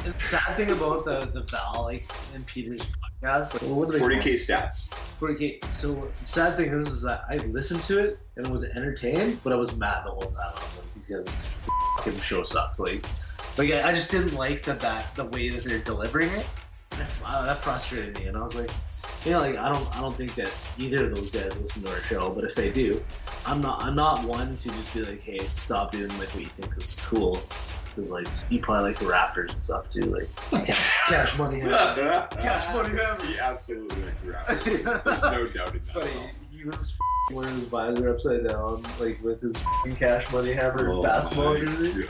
The sad thing about the Val and Peter's podcast, what was 40K stats. 40K. So the sad thing is that I listened to it and was entertained, but I was mad the whole time. I was like, these guys fucking show sucks. Like I just didn't like the way that they're delivering it. That frustrated me, and I was like, I don't think that either of those guys listen to our show, but if they do, I'm not one to just be like, hey, stop doing like what you think is cool. Because you probably like the Raptors and stuff too, Cash Money Hammer. Cash Money Hammer. He absolutely likes the Raptors. There's no doubt in that. But he was wearing his visor upside down, with his Cash Money Hammer basketball jersey.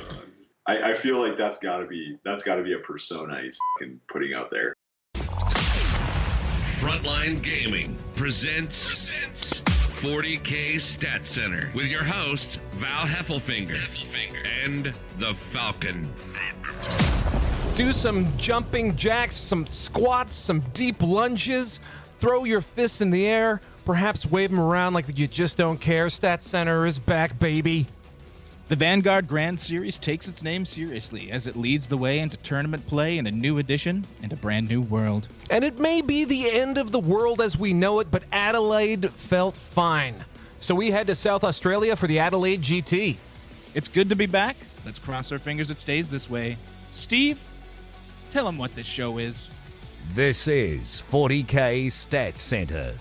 I feel like that's gotta be a persona he's putting out there. Frontline Gaming presents 40K Stat Center with your host, Val Heffelfinger and the Falcon. Do some jumping jacks, some squats, some deep lunges. Throw your fists in the air. Perhaps wave them around like you just don't care. Stat Center is back, baby. The Vanguard Grand Series takes its name seriously as it leads the way into tournament play in a new edition and a brand new world. And it may be the end of the world as we know it, but Adelaide felt fine. So we head to South Australia for the Adelaide GT. It's good to be back. Let's cross our fingers it stays this way. Steve, tell them what this show is. This is 40K Stat Center.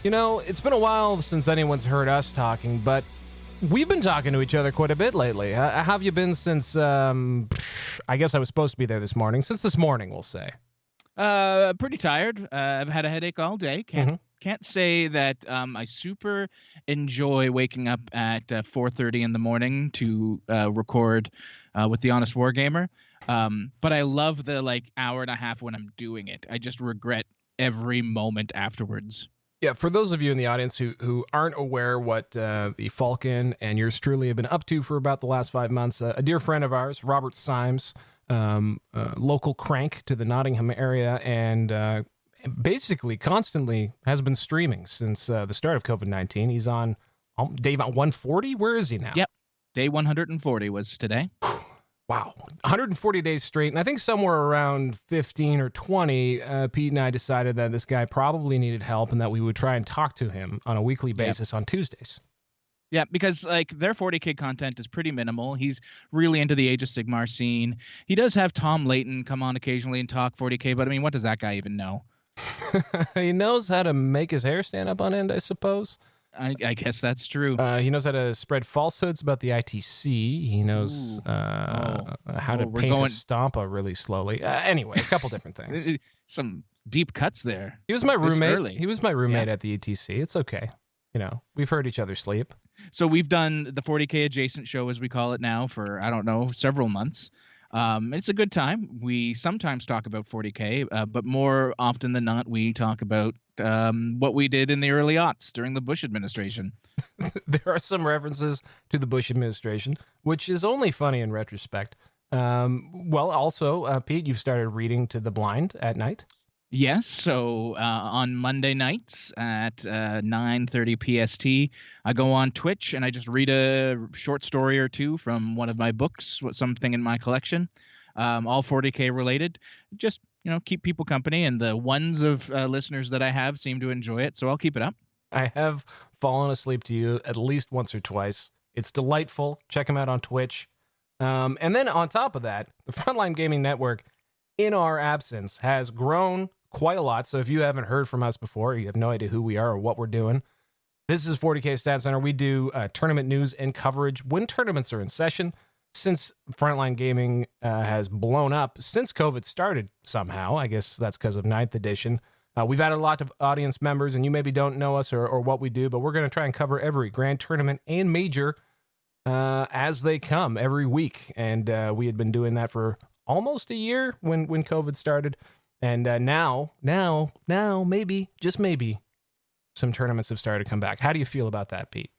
It's been a while since anyone's heard us talking, but we've been talking to each other quite a bit lately. How have you been since, I guess I was supposed to be there this morning. Since this morning, we'll say. Pretty tired. I've had a headache all day. Can't say that I super enjoy waking up at 4:30 in the morning to record with the Honest Wargamer. But I love the hour and a half when I'm doing it. I just regret every moment afterwards. Yeah, for those of you in the audience who aren't aware what the Falcon and yours truly have been up to for about the last 5 months, a dear friend of ours, Robert Symes, local crank to the Nottingham area, and basically constantly has been streaming since the start of COVID-19. He's on day 140? Where is he now? Yep, day 140 was today. Wow, 140 days straight, and I think somewhere around 15 or 20, Pete and I decided that this guy probably needed help and that we would try and talk to him on a weekly basis on Tuesdays. Yeah, because their 40K content is pretty minimal. He's really into the Age of Sigmar scene. He does have Tom Layton come on occasionally and talk 40K, but I mean, what does that guy even know? He knows how to make his hair stand up on end, I suppose. I guess that's true. He knows how to spread falsehoods about the ITC. He knows how to paint a Stompa really slowly. Anyway, a couple different things. Some deep cuts there. He was my roommate. He was my roommate at the ETC. It's okay. We've heard each other sleep. So we've done the 40K adjacent show, as we call it now, for, I don't know, several months. It's a good time. We sometimes talk about 40K, but more often than not, we talk about what we did in the early aughts during the Bush administration. There are some references to the Bush administration, which is only funny in retrospect. Also, Pete, you've started reading to the blind at night. Yes, so on Monday nights at 9:30 PST, I go on Twitch and I just read a short story or two from one of my books, something in my collection, all 40K related. Just, keep people company, and the ones of listeners that I have seem to enjoy it, so I'll keep it up. I have fallen asleep to you at least once or twice. It's delightful. Check him out on Twitch. And then on top of that, the Frontline Gaming Network, in our absence, has grown quite a lot. So if you haven't heard from us before, you have no idea who we are or what we're doing, this is 40K Stat Center. We do tournament news and coverage when tournaments are in session. Since Frontline Gaming has blown up since COVID started somehow, I guess that's because of 9th edition, we've added a lot of audience members, and you maybe don't know us or what we do, but we're going to try and cover every grand tournament and major as they come every week. And we had been doing that for almost a year when COVID started. And now, maybe, just maybe, some tournaments have started to come back. How do you feel about that, Pete?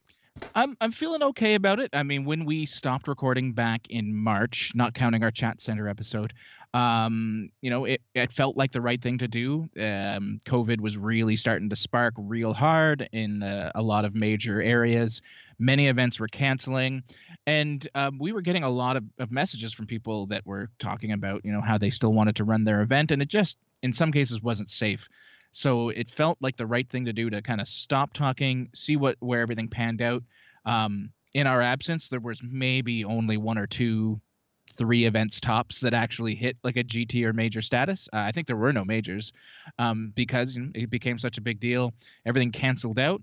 I'm feeling okay about it. I mean, when we stopped recording back in March, not counting our Chat Center episode, it felt like the right thing to do. COVID was really starting to spark real hard in a lot of major areas. Many events were canceling, and we were getting a lot of messages from people that were talking about, how they still wanted to run their event, and it just, in some cases, wasn't safe. So it felt like the right thing to do to kind of stop talking, see where everything panned out. In our absence, there was maybe only 1 or 2, 3 events tops that actually hit like a GT or major status. I think there were no majors because it became such a big deal. Everything canceled out.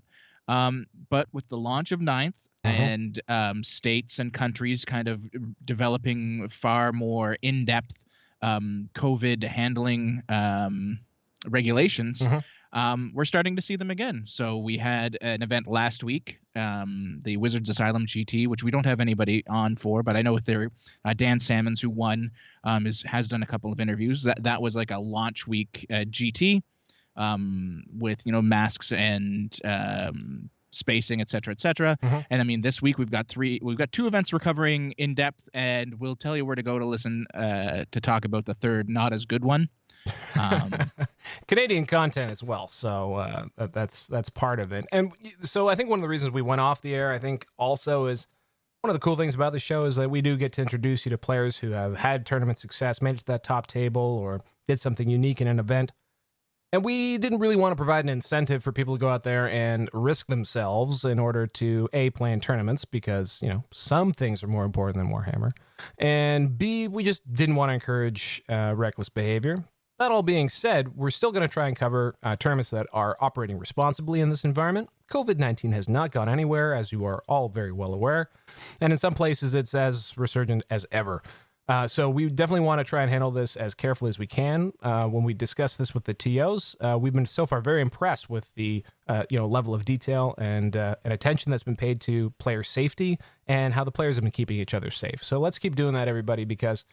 But with the launch of 9th and states and countries kind of developing far more in-depth COVID handling regulations, we're starting to see them again. So we had an event last week, the Wizards Asylum GT, which we don't have anybody on for, but I know there, Dan Salmons, who won, has done a couple of interviews. That was like a launch week GT. With masks and spacing, et cetera. And I mean, this week we've got 2 events we're covering in depth, and we'll tell you where to go to listen to talk about the third not as good one. Canadian content as well, so that's part of it. And so I think one of the reasons we went off the air, I think also is one of the cool things about the show is that we do get to introduce you to players who have had tournament success, made it to that top table, or did something unique in an event. And we didn't really want to provide an incentive for people to go out there and risk themselves in order to, A, play in tournaments because, some things are more important than Warhammer. And B, we just didn't want to encourage reckless behavior. That all being said, we're still going to try and cover tournaments that are operating responsibly in this environment. COVID-19 has not gone anywhere, as you are all very well aware. And in some places, it's as resurgent as ever. So we definitely want to try and handle this as carefully as we can. When we discuss this with the TOs, we've been so far very impressed with the level of detail and attention that's been paid to player safety and how the players have been keeping each other safe. So let's keep doing that, everybody, because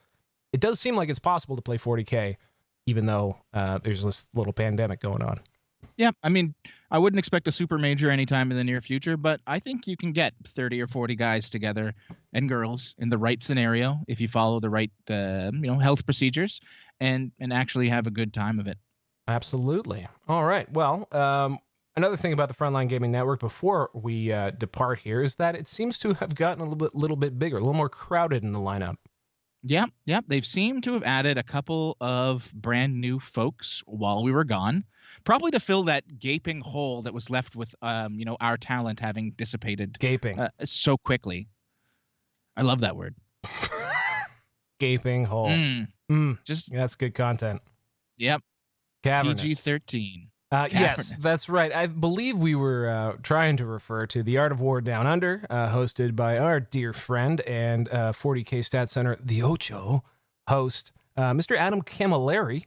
it does seem like it's possible to play 40K, even though there's this little pandemic going on. Yeah, I mean, I wouldn't expect a super major anytime in the near future, but I think you can get 30 or 40 guys together and girls in the right scenario if you follow the right, health procedures and actually have a good time of it. Absolutely. All right. Well, another thing about the Frontline Gaming Network before we depart here is that it seems to have gotten a little bit bigger, a little more crowded in the lineup. Yeah. They've seemed to have added a couple of brand new folks while we were gone. Probably to fill that gaping hole that was left with, our talent having dissipated so quickly. I love that word. Gaping hole. That's good content. Yep. Cavernous. PG-13. Yes, that's right. I believe we were trying to refer to The Art of War Down Under, hosted by our dear friend and 40K Stat Center, the Ocho host, Mr. Adam Camilleri.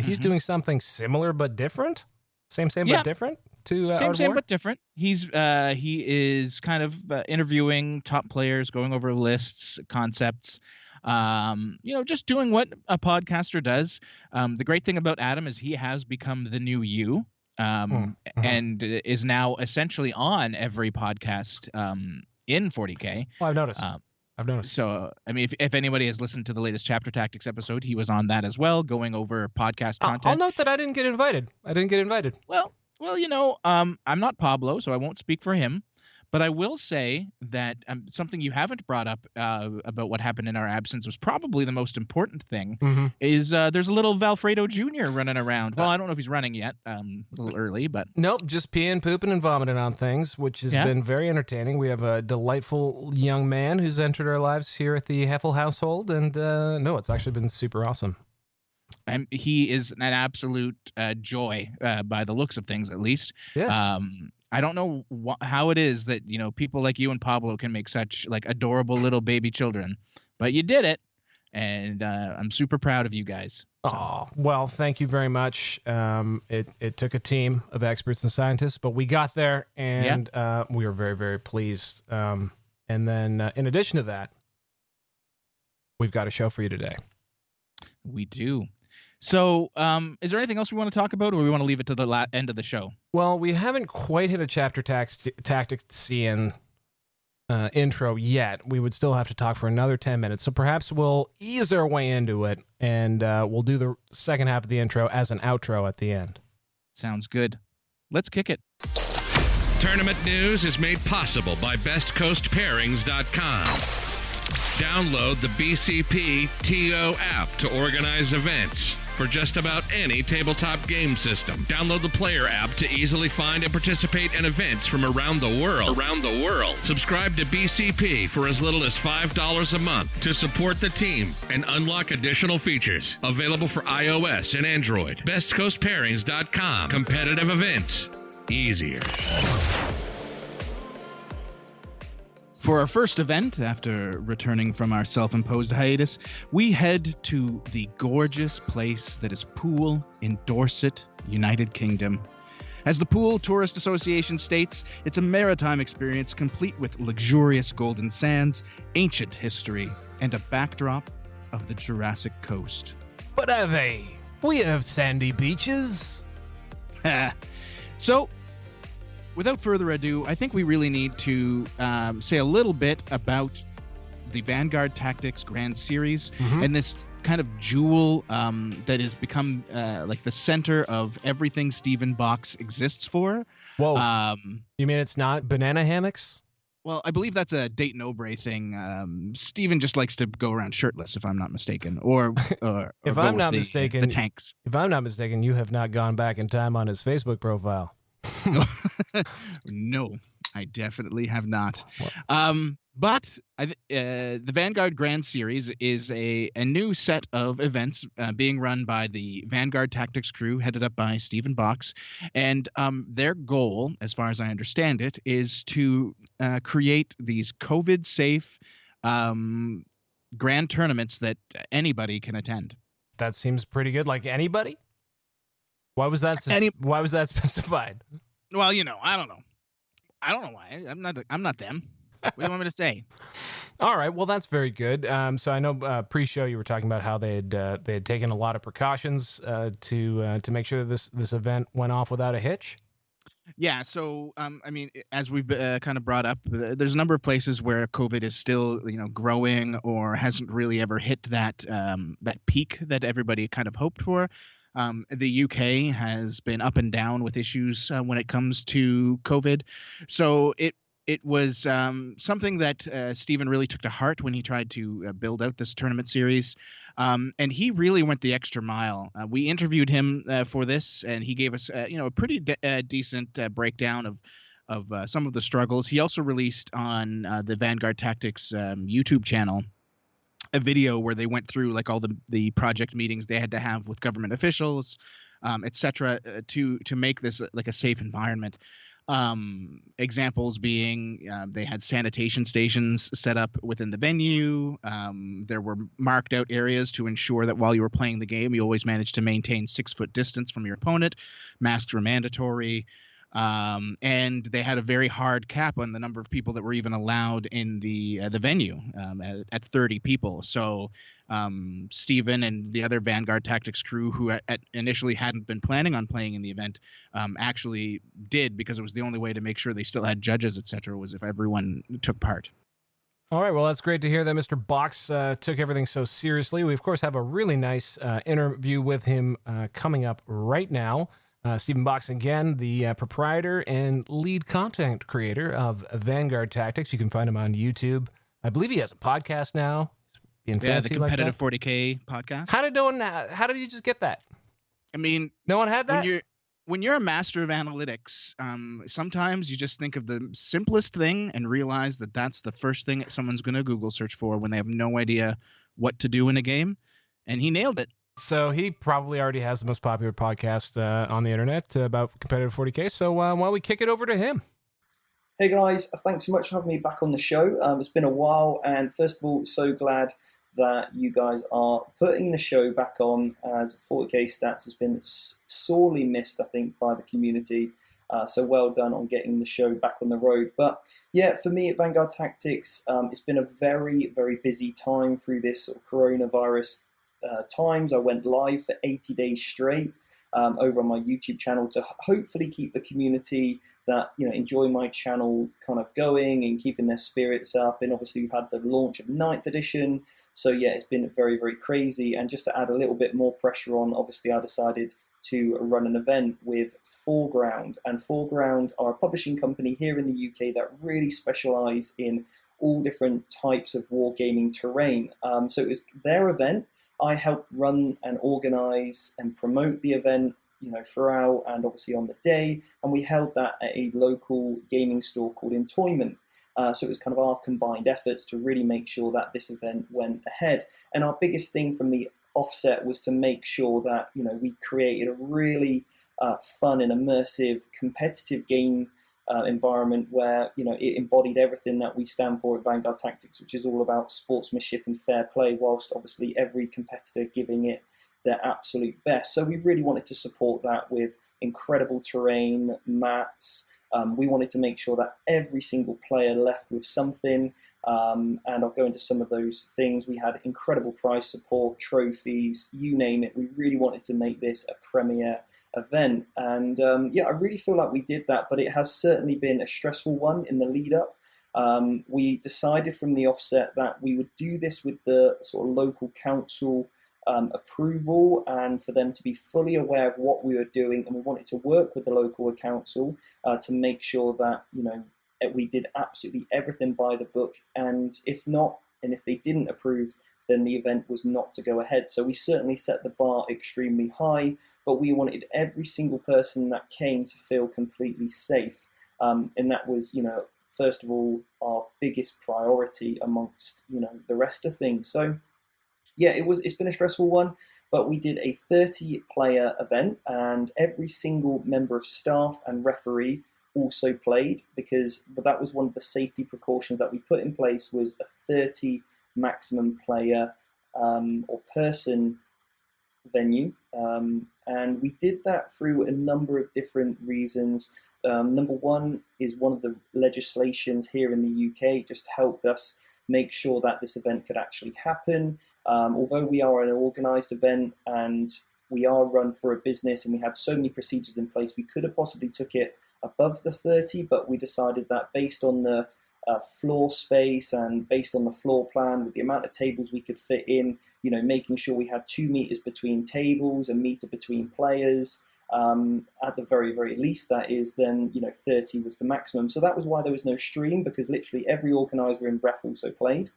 He's doing something similar but different. Same but different to same but different. He is kind of interviewing top players, going over lists, concepts. Just doing what a podcaster does. The great thing about Adam is he has become the new you, and is now essentially on every podcast in 40K. Well, I've noticed. So, I mean, if anybody has listened to the latest Chapter Tactics episode, he was on that as well, going over podcast content. I'll note that I didn't get invited. Well, I'm not Pablo, so I won't speak for him. But I will say that something you haven't brought up about what happened in our absence was probably the most important thing, is there's a little Valfredo Jr. running around. Well, I don't know if he's running yet, a little early, but... Nope, just peeing, pooping, and vomiting on things, which has been very entertaining. We have a delightful young man who's entered our lives here at the Heffel household, and it's actually been super awesome. He is an absolute joy, by the looks of things, at least. Yes. I don't know how it is that, people like you and Pablo can make such adorable little baby children, but you did it. And I'm super proud of you guys. Oh, well, thank you very much. It took a team of experts and scientists, but we got there and we were very, very pleased. And then in addition to that, we've got a show for you today. We do. So, is there anything else we want to talk about, or we want to leave it to the end of the show? Well, we haven't quite hit a Chapter Tactics-ian intro yet. We would still have to talk for another 10 minutes, so perhaps we'll ease our way into it, and we'll do the second half of the intro as an outro at the end. Sounds good. Let's kick it. Tournament news is made possible by BestCoastPairings.com. Download the BCP TO app to organize events for just about any tabletop game system. Download the player app to easily find and participate in events from around the world. Subscribe to BCP for as little as $5 a month to support the team and unlock additional features. Available for iOS and Android. BestCoastPairings.com. Competitive events easier. For our first event, after returning from our self-imposed hiatus, we head to the gorgeous place that is Poole in Dorset, United Kingdom. As the Poole Tourist Association states, it's a maritime experience complete with luxurious golden sands, ancient history, and a backdrop of the Jurassic Coast. But have we have sandy beaches. So, without further ado, I think we really need to say a little bit about the Vanguard Tactics Grand Series and this kind of jewel that has become like the center of everything Stephen Box exists for. Whoa. You mean it's not banana hammocks? Well, I believe that's a Dayton O'Bray thing. Stephen just likes to go around shirtless, if I'm not mistaken. Or if I'm not mistaken, the tanks. If I'm not mistaken, you have not gone back in time on his Facebook profile. No, I definitely have not. But the Vanguard Grand Series is a new set of events being run by the Vanguard Tactics crew, headed up by Stephen Box. And their goal, as far as I understand it, is to create these COVID-safe grand tournaments that anybody can attend. That seems pretty good. Like anybody? Why was that specified? Well, I don't know. I don't know why. I'm not them. What do you want me to say? All right. Well, that's very good. So I know pre-show you were talking about how they had taken a lot of precautions to make sure that this event went off without a hitch. Yeah. So I mean, as we've kind of brought up, there's a number of places where COVID is still growing or hasn't really ever hit that peak that everybody kind of hoped for. The UK has been up and down with issues when it comes to COVID. So it was something that Stephen really took to heart when he tried to build out this tournament series. And he really went the extra mile. We interviewed him for this, and he gave us a pretty decent breakdown of some of the struggles. He also released on the Vanguard Tactics YouTube channel a video where they went through like all the project meetings they had to have with government officials, etc., to make this like a safe environment. Examples being they had sanitation stations set up within the venue. There were marked out areas to ensure that while you were playing the game, you always managed to maintain 6-foot distance from your opponent. Masks were mandatory. And they had a very hard cap on the number of people that were even allowed in the venue at 30 people. So Stephen and the other Vanguard Tactics crew who initially hadn't been planning on playing in the event actually did, because it was the only way to make sure they still had judges, etc., was if everyone took part. All right, well, that's great to hear that Mr. Box took everything so seriously. We, of course, have a really nice interview with him coming up right now. Stephen Box, again, the proprietor and lead content creator of Vanguard Tactics. You can find him on YouTube. I believe he has a podcast now. The Competitive 40K podcast. How did you just get that? I mean, no one had that? When you're a master of analytics, sometimes you just think of the simplest thing and realize that that's the first thing someone's going to Google search for when they have no idea what to do in a game. And he nailed it. So he probably already has the most popular podcast on the internet about Competitive 40K. So why don't we kick it over to him? Hey guys, thanks so much for having me back on the show. It's been a while, and first of all, so glad that you guys are putting the show back on, as 40K Stats has been sorely missed, I think, by the community. So well done on getting the show back on the road. But yeah, for me at Vanguard Tactics, it's been a very, very busy time through this sort of coronavirus times. I went live for 80 days straight over on my YouTube channel to hopefully keep the community that enjoy my channel kind of going and keeping their spirits up. And obviously we've had the launch of 9th edition, so yeah, it's been very, very crazy. And just to add a little bit more pressure on, obviously I decided to run an event with Foreground. And Foreground are a publishing company here in the UK that really specialise in all different types of wargaming terrain. So it was their event. I helped run and organise and promote the event, throughout and obviously on the day. And we held that at a local gaming store called Entoyment. So it was kind of our combined efforts to really make sure that this event went ahead. And our biggest thing from the offset was to make sure that we created a really fun and immersive competitive game environment where it embodied everything that we stand for at Vanguard Tactics, which is all about sportsmanship and fair play, whilst obviously every competitor giving it their absolute best. So we really wanted to support that with incredible terrain, mats. We wanted to make sure that every single player left with something, and I'll go into some of those things. We had incredible prize support, trophies, you name it. We really wanted to make this a premier event, and I really feel like we did that, but it has certainly been a stressful one in the lead up. We decided from the offset that we would do this with the sort of local council approval, and for them to be fully aware of what we were doing, and we wanted to work with the local council to make sure that we did absolutely everything by the book, and if not, and if they didn't approve, then the event was not to go ahead. So we certainly set the bar extremely high, but we wanted every single person that came to feel completely safe, and that was first of all our biggest priority amongst the rest of things. So yeah, it's been a stressful one, but we did a 30-player event, and every single member of staff and referee also played, because that was one of the safety precautions that we put in place, was a 30 maximum player or person venue, and we did that through a number of different reasons. Number one is one of the legislations here in the UK just helped us make sure that this event could actually happen. Although we are an organised event and we are run for a business and we have so many procedures in place, we could have possibly took it above the 30, but we decided that based on the floor space and based on the floor plan, with the amount of tables we could fit in, making sure we had 2 meters between tables, a meter between players, at the very, very least that is, then 30 was the maximum. So that was why there was no stream, because literally every organizer in Bref also played.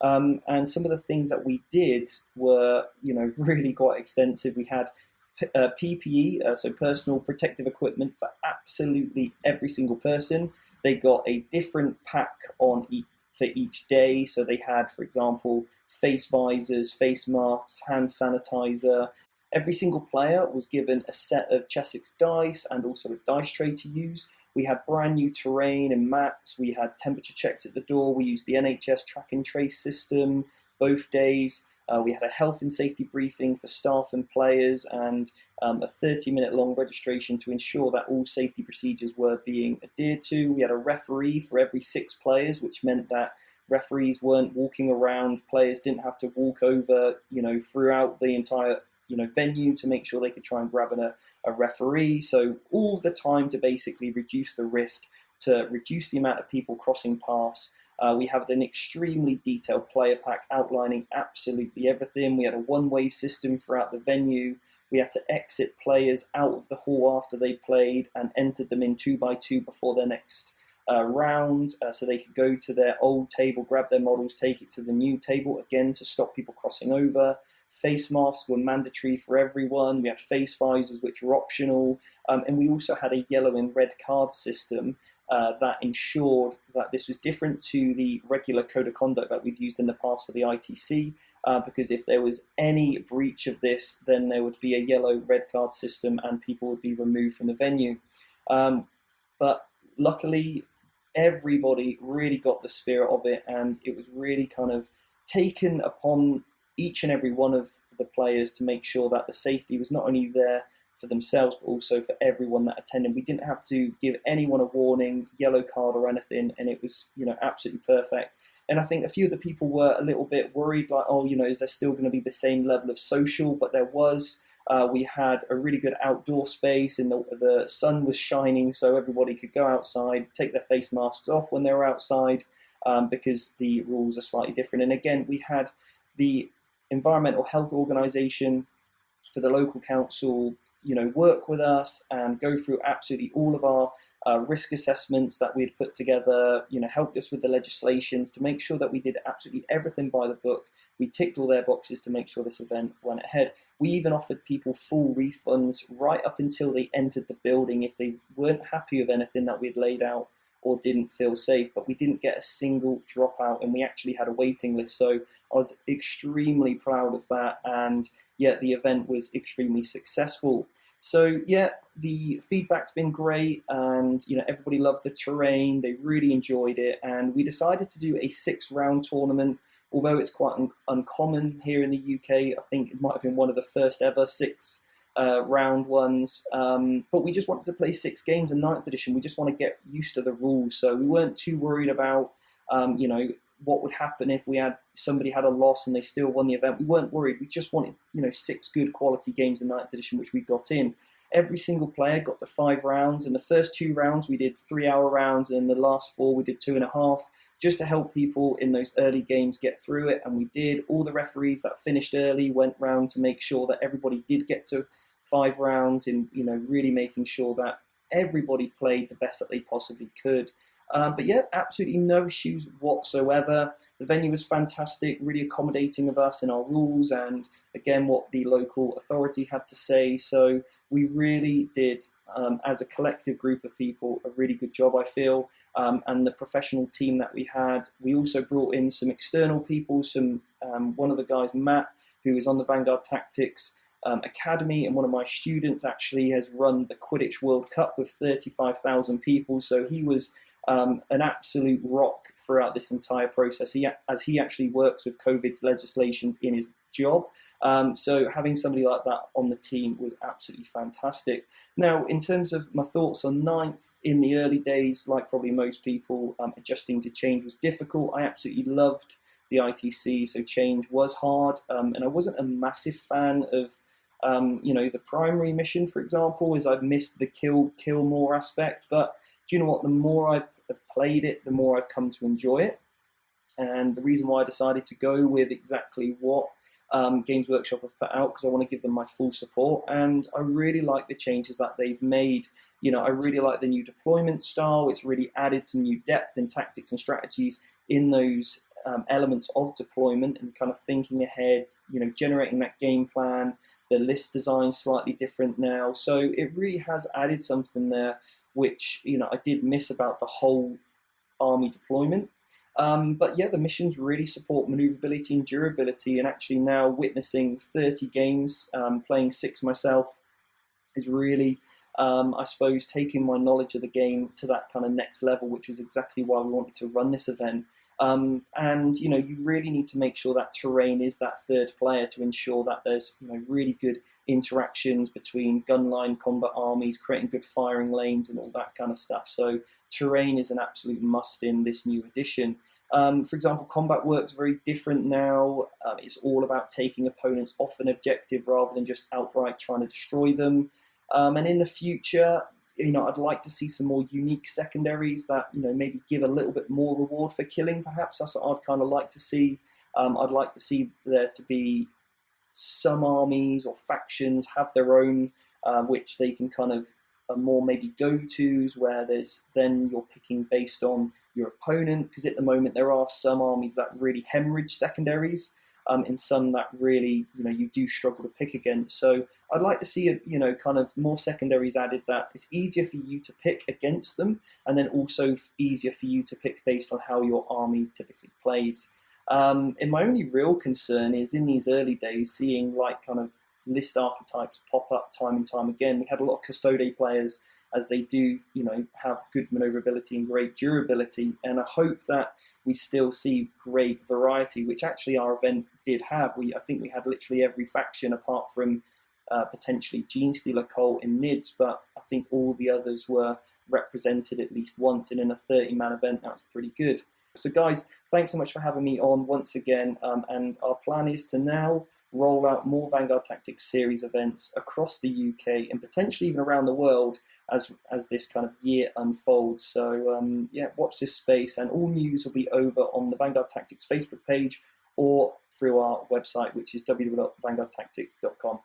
And some of the things that we did were, really quite extensive. We had PPE, so personal protective equipment, for absolutely every single person. They got a different pack for each day. So they had, for example, face visors, face masks, hand sanitizer. Every single player was given a set of Chessex dice and also a dice tray to use. We had brand new terrain and mats. We had temperature checks at the door. We used the NHS track and trace system both days. We had a health and safety briefing for staff and players, and a 30-minute long registration to ensure that all safety procedures were being adhered to. We had a referee for every 6 players, which meant that referees weren't walking around. Players didn't have to walk over, throughout the entire venue to make sure they could try and grab a referee. So all the time to basically reduce the risk, to reduce the amount of people crossing paths. We have an extremely detailed player pack outlining absolutely everything. We had a one-way system throughout the venue. We had to exit players out of the hall after they played and entered them in 2x2 before their next round, so they could go to their old table, grab their models, take it to the new table, again to stop people crossing over. Face masks were mandatory for everyone. We had face visors, which were optional. And we also had a yellow and red card system that ensured that this was different to the regular code of conduct that we've used in the past for the ITC, because if there was any breach of this, then there would be a yellow-red card system and people would be removed from the venue. But luckily, everybody really got the spirit of it, and it was really kind of taken upon each and every one of the players to make sure that the safety was not only there for themselves, but also for everyone that attended. We didn't have to give anyone a warning, yellow card or anything, and it was, absolutely perfect. And I think a few of the people were a little bit worried, like, is there still going to be the same level of social? But there was. We had a really good outdoor space, and the sun was shining, so everybody could go outside, take their face masks off when they were outside, because the rules are slightly different. And again, we had the Environmental Health Organisation for the local council work with us and go through absolutely all of our risk assessments that we'd put together, helped us with the legislations to make sure that we did absolutely everything by the book. We ticked all their boxes to make sure this event went ahead. We even offered people full refunds right up until they entered the building if they weren't happy with anything that we'd laid out or didn't feel safe, but we didn't get a single dropout, and we actually had a waiting list. So I was extremely proud of that, and yeah, the event was extremely successful. So yeah, the feedback's been great, and everybody loved the terrain. They really enjoyed it, and we decided to do a 6-round tournament. Although it's quite uncommon here in the UK, I think it might have been one of the first ever 6-round ones. But we just wanted to play 6 games in 9th edition. We just want to get used to the rules, so we weren't too worried about what would happen if somebody had a loss and they still won the event. We weren't worried. We just wanted 6 good quality games in 9th edition, which we got in. Every single player got to 5 rounds. In the first 2 rounds, we did 3-hour rounds, and in the last 4, we did 2.5, just to help people in those early games get through it. And we did. All the referees that finished early went round to make sure that everybody did get to 5 rounds, in really making sure that everybody played the best that they possibly could. But yeah, absolutely no issues whatsoever. The venue was fantastic, really accommodating of us and our rules, and again, what the local authority had to say. So we really did, as a collective group of people, a really good job, I feel. And the professional team that we had, we also brought in some external people. One of the guys, Matt, who is on the Vanguard Tactics Academy, and one of my students actually has run the Quidditch World Cup with 35,000 people. So he was an absolute rock throughout this entire process. As he actually works with COVID's legislations in his job. So having somebody like that on the team was absolutely fantastic. Now, in terms of my thoughts on 9th, in the early days, like probably most people, adjusting to change was difficult. I absolutely loved the ITC, so change was hard. And I wasn't a massive fan of the primary mission, for example, as I've missed the kill more aspect. But do you know what? The more I've played it, the more I've come to enjoy it. And the reason why I decided to go with exactly what Games Workshop have put out, because I want to give them my full support. And I really like the changes that they've made. I really like the new deployment style. It's really added some new depth in tactics and strategies in those elements of deployment, and kind of thinking ahead, generating that game plan. The list design's slightly different now. So it really has added something there, which I did miss about the whole army deployment. But yeah, the missions really support maneuverability and durability, and actually now witnessing 30 games, playing 6 myself, is really, I suppose, taking my knowledge of the game to that kind of next level, which was exactly why we wanted to run this event. And you really need to make sure that terrain is that third player to ensure that there's really good interactions between gunline combat armies, creating good firing lanes and all that kind of stuff. So terrain is an absolute must in this new edition. For example, combat works very different now. It's all about taking opponents off an objective rather than just outright trying to destroy them. And in the future, I'd like to see some more unique secondaries that, maybe give a little bit more reward for killing, perhaps. That's what I'd kind of like to see. I'd like to see there to be some armies or factions have their own, which they can kind of more maybe go-tos, where then you're picking based on your opponent, because at the moment there are some armies that really hemorrhage secondaries, and some that really, you do struggle to pick against. So I'd like to see kind of more secondaries added that it's easier for you to pick against them, and then also easier for you to pick based on how your army typically plays. And my only real concern is in these early days, seeing like kind of list archetypes pop up time and time again. We had a lot of Custode players, as they do, have good maneuverability and great durability. And I hope that we still see great variety, which actually our event did have. I think we had literally every faction apart from potentially Genestealer Cult in NIDS, but I think all the others were represented at least once, and in a 30-man event, that was pretty good. So guys, thanks so much for having me on once again, and our plan is to now roll out more Vanguard Tactics series events across the UK and potentially even around the world as this kind of year unfolds. So yeah, watch this space, and all news will be over on the Vanguard Tactics Facebook page or through our website, which is www.vanguardtactics.com.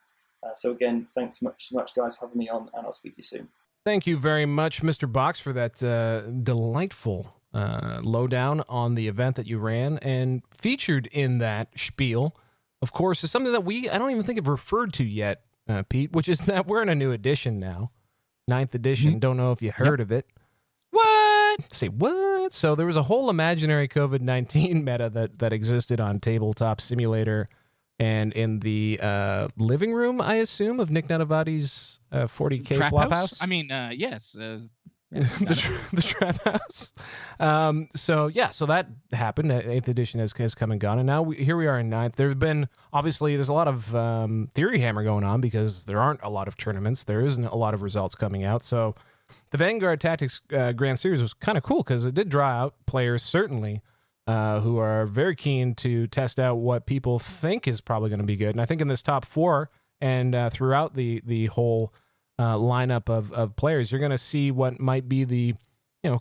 So again, thanks so much, guys, for having me on, and I'll speak to you soon. Thank you very much, Mr. Box, for that delightful lowdown on the event that you ran, and featured in that spiel, of course, is something that I don't even think have referred to yet, Pete, which is that we're in a new edition now, 9th edition. Mm-hmm. Don't know if you heard of it. What? Say what? So there was a whole imaginary COVID-19 meta that existed on Tabletop Simulator and in the living room, I assume, of Nick Nanavati's 40K Trap Flophouse. I mean, yes. The trap house. So that happened. 8th edition has come and gone, and now here we are in 9th. There's a lot of theory hammer going on because there aren't a lot of tournaments. There isn't a lot of results coming out. So the Vanguard Tactics Grand Series was kind of cool because it did draw out players, certainly, who are very keen to test out what people think is probably going to be good. And I think in this top 4 and throughout the whole lineup of players, you're going to see what might be the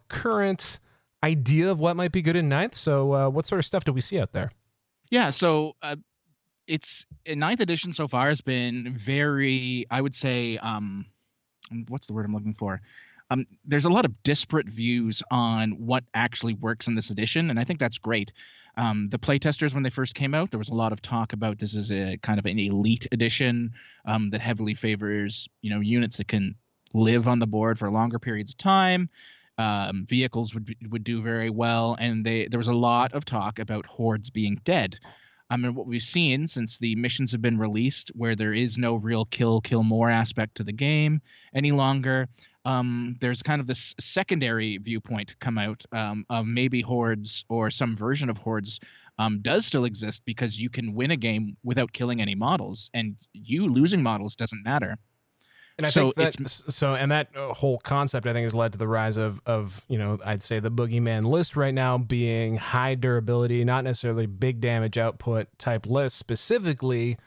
current idea of what might be good in 9th. So what sort of stuff do we see out there? Yeah, so it's 9th edition so far has been very, I would say, what's the word I'm looking for? There's a lot of disparate views on what actually works in this edition, and I think that's great. The playtesters, when they first came out, there was a lot of talk about this is a kind of an elite edition that heavily favors, units that can live on the board for longer periods of time. Vehicles would do very well, and there was a lot of talk about hordes being dead. And what we've seen since the missions have been released, where there is no real kill more aspect to the game any longer, there's kind of this secondary viewpoint come out of maybe hordes or some version of hordes does still exist because you can win a game without killing any models, and you losing models doesn't matter. And I think that whole concept, I think, has led to the rise of I'd say the boogeyman list right now being high durability, not necessarily big damage output type lists, specifically,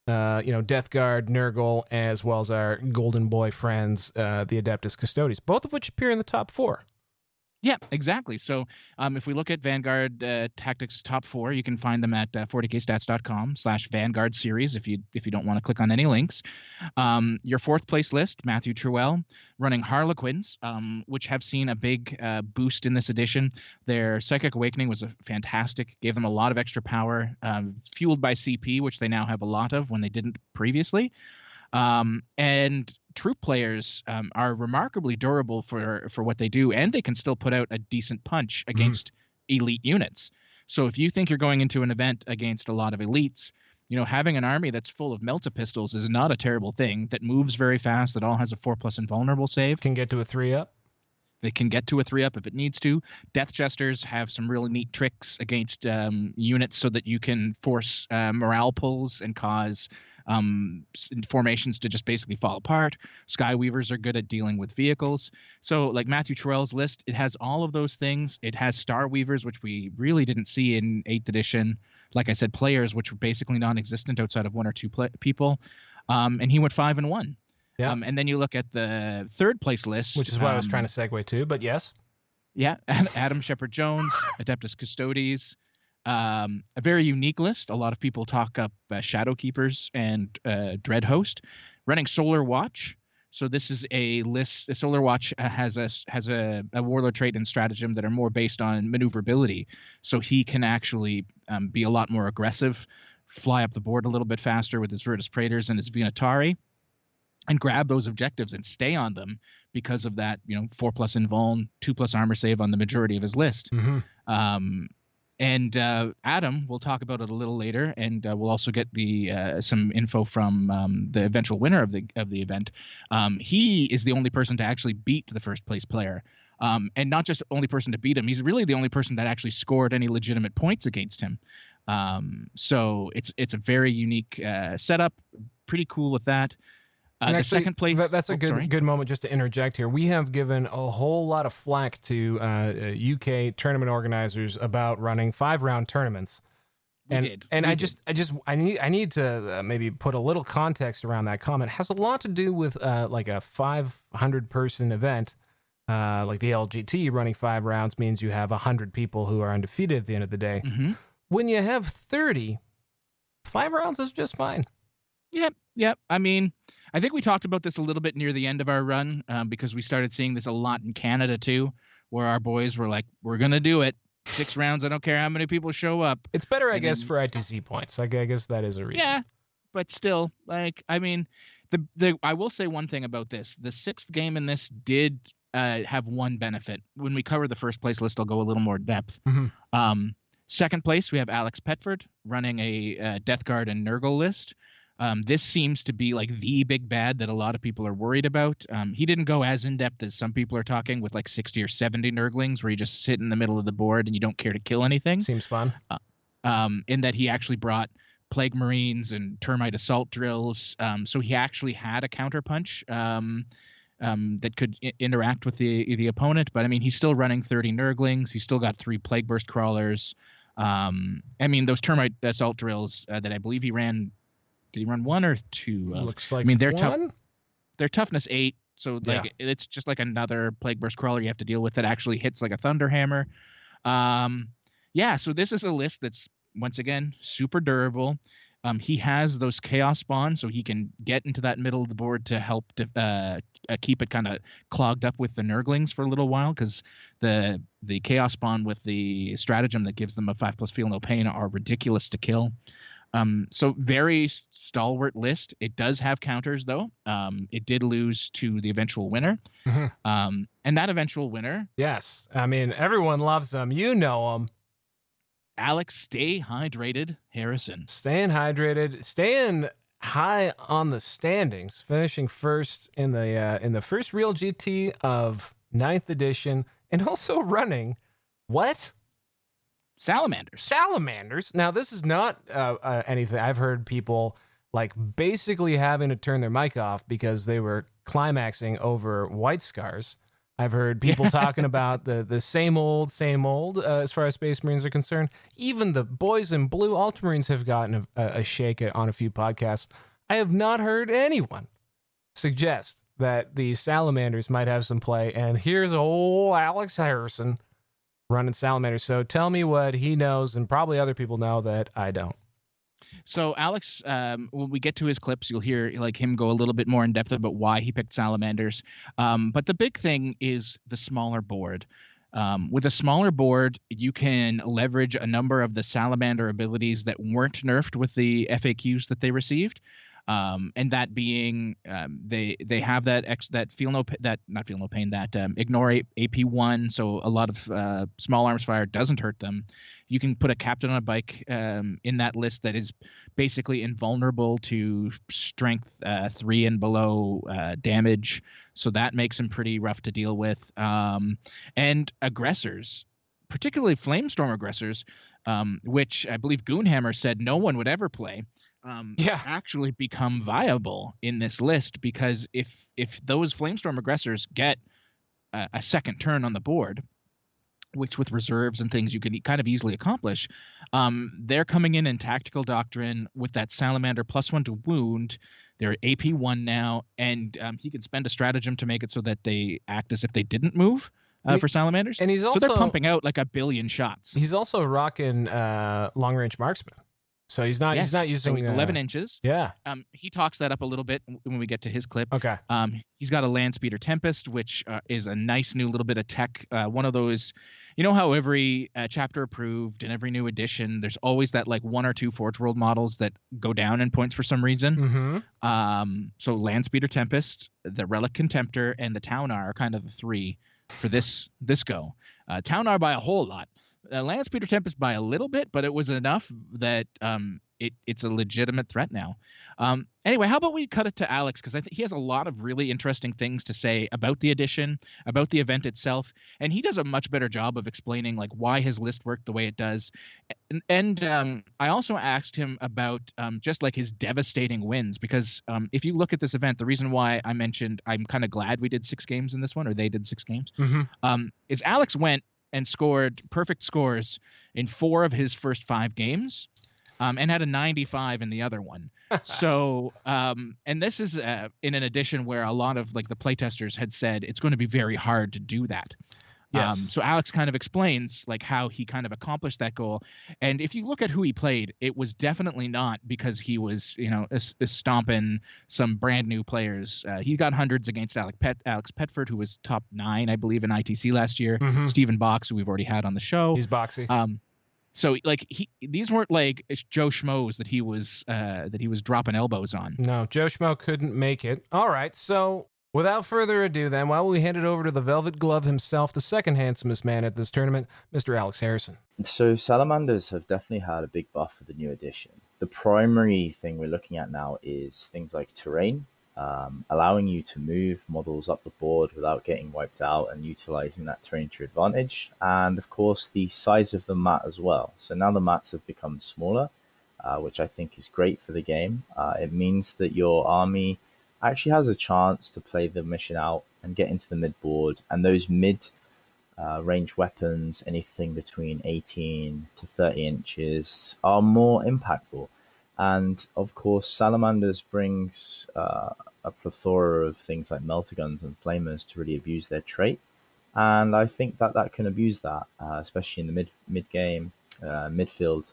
Death Guard, Nurgle, as well as our golden boy friends, the Adeptus Custodes, both of which appear in the top 4. Yeah, exactly. So if we look at Vanguard Tactics top 4, you can find them at 40kstats.com/Vanguard series if you don't want to click on any links. Your 4th place list, Matthew Truell, running Harlequins, which have seen a big boost in this edition. Their Psychic Awakening was fantastic, gave them a lot of extra power, fueled by CP, which they now have a lot of when they didn't previously. And troop players are remarkably durable for what they do, and they can still put out a decent punch against elite units. So if you think you're going into an event against a lot of elites, having an army that's full of melta-pistols is not a terrible thing, that moves very fast, that all has a 4+ invulnerable save. Can get to a 3-up. They can get to a 3-up if it needs to. Death Jesters have some really neat tricks against units so that you can force morale pulls and cause formations to just basically fall apart. Skyweavers are good at dealing with vehicles. So like Matthew Terrell's list, it has all of those things. It has Star Weavers, which we really didn't see in 8th edition. Like I said, players, which were basically non-existent outside of 1 or 2 people. And he went 5-1. Yeah. And then you look at the 3rd place list, which is what I was trying to segue to, but yes. Yeah, Adam Shepard-Jones, Adeptus Custodes, a very unique list. A lot of people talk up Shadow Keepers and Dreadhost, running Solar Watch. So this is a list. Solar Watch has a warlord trait and stratagem that are more based on maneuverability. So he can actually be a lot more aggressive, fly up the board a little bit faster with his Virtus Praetors and his Venatari, and grab those objectives and stay on them because of that, 4+ invuln, 2+ armor save on the majority of his list. Mm-hmm. And Adam, we'll talk about it a little later, and we'll also get the some info from the eventual winner of the event. He is the only person to actually beat the first place player, and not just only person to beat him. He's really the only person that actually scored any legitimate points against him. So it's a very unique setup. Pretty cool with that. And actually, the second place. That's a good moment just to interject here. We have given a whole lot of flack to UK tournament organizers about running 5-round tournaments. I need to maybe put a little context around that comment. It has a lot to do with like a 500-person event, like the LGT. Running 5 rounds means you have 100 people who are undefeated at the end of the day. Mm-hmm. When you have 30, 5 rounds is just fine. Yep. Yep. I mean, I think we talked about this a little bit near the end of our run because we started seeing this a lot in Canada too, where our boys were like, "We're gonna do it. 6 rounds. I don't care how many people show up." It's better, I And guess, then- for ITC points. I guess that is a reason. Yeah, but still, like, I mean, I will say one thing about this: the 6th game in this did have one benefit. When we cover the first place list, I'll go a little more depth. Mm-hmm. Second place, we have Alex Petford running a Death Guard and Nurgle list. This seems to be like the big bad that a lot of people are worried about. He didn't go as in depth as some people are talking with like 60 or 70 Nurglings, where you just sit in the middle of the board and you don't care to kill anything. Seems fun. In that he actually brought Plague Marines and Termite Assault Drills. So he actually had a counterpunch that could interact with the opponent. But I mean, he's still running 30 Nurglings. He's still got 3 Plague Burst Crawlers. I mean, those Termite Assault Drills that I believe he ran. Did he run 1 or 2? Looks like I mean, they're one. They're toughness 8. So like it's just like another Plague Burst Crawler you have to deal with that actually hits like a Thunderhammer. Yeah, so this is a list that's, once again, super durable. He has those Chaos Spawns, so he can get into that middle of the board to help keep it kind of clogged up with the Nurglings for a little while, because the Chaos Spawn with the stratagem that gives them a 5+ Feel No Pain are ridiculous to kill. So very stalwart list. It does have counters, though. It did lose to the eventual winner. Mm-hmm. And that eventual winner... Yes. I mean, everyone loves them. You know them. Alex Stay Hydrated Harrison. Staying hydrated. Staying high on the standings. Finishing first in the first real GT of 9th edition. And also running... What? Salamanders. Now, this is not anything. I've heard people like basically having to turn their mic off because they were climaxing over White Scars. I've heard people talking about the same old as far as Space Marines are concerned. Even the boys in blue Ultramarines have gotten a shake on a few podcasts. I have not heard anyone suggest that the Salamanders might have some play. And here's old Alex Harrison running Salamanders. So tell me what he knows, and probably other people know that I don't. So Alex, when we get to his clips, you'll hear like him go a little bit more in depth about why he picked Salamanders. But the big thing is the smaller board. With a smaller board, you can leverage a number of the Salamander abilities that weren't nerfed with the FAQs that they received. And that being, they have that ignore AP1, so a lot of small arms fire doesn't hurt them. You can put a captain on a bike in that list that is basically invulnerable to strength 3 and below damage, so that makes him pretty rough to deal with. And aggressors, particularly Flamestorm aggressors, which I believe Goonhammer said no one would ever play. Actually become viable in this list, because if those Flamestorm aggressors get a second turn on the board, which with reserves and things you can kind of easily accomplish, they're coming in tactical doctrine with that Salamander +1 to wound. They're AP1 now, and he can spend a stratagem to make it so that they act as if they didn't move for Salamanders. And he's also, so they're pumping out like 1 billion shots. He's also rocking long range marksman. So he's not using. So he's 11 inches. Yeah. He talks that up a little bit when we get to his clip. Okay. He's got a Land Speeder Tempest, which is a nice new little bit of tech. One of those, you know how every chapter approved and every new edition, there's always that like 1 or 2 Forge World models that go down in points for some reason. Mm-hmm. So Land Speeder Tempest, the Relic Contemptor, and the Taunar are kind of the 3 for this go. Taunar by a whole lot. Land Speeder Tempest by a little bit, but it was enough that it's a legitimate threat now. Anyway, how about we cut it to Alex, because I think he has a lot of really interesting things to say about the edition, about the event itself, and he does a much better job of explaining like why his list worked the way it does. And I also asked him about just like his devastating wins, because if you look at this event, the reason why I mentioned I'm kind of glad we did 6 games in this one, or they did 6 games, is Alex went and scored perfect scores in 4 of his first 5 games, and had a 95 in the other one. So, and this is in an edition where a lot of like the playtesters had said it's going to be very hard to do that. Yes. So Alex kind of explains like how he kind of accomplished that goal. And if you look at who he played, it was definitely not because he was, stomping some brand new players. He got hundreds against Alex Petford, who was top 9, I believe, in ITC last year. Mhm. Stephen Box, who we've already had on the show. He's boxy. So like these weren't like Joe Schmoes that he was dropping elbows on. No, Joe Schmo couldn't make it. All right, so without further ado, then, why don't we hand it over to the Velvet Glove himself, the second handsomest man at this tournament, Mr. Alex Harrison. So salamanders have definitely had a big buff for the new edition. The primary thing we're looking at now is things like terrain, allowing you to move models up the board without getting wiped out and utilizing that terrain to your advantage. And of course, the size of the mat as well. So now the mats have become smaller, which I think is great for the game. It means that your army actually has a chance to play the mission out and get into the mid board, and those mid range weapons, anything between 18 to 30 inches, are more impactful. And of course, salamanders brings a plethora of things like melter guns and flamers to really abuse their trait. And I think that can abuse that, especially in the mid game, midfield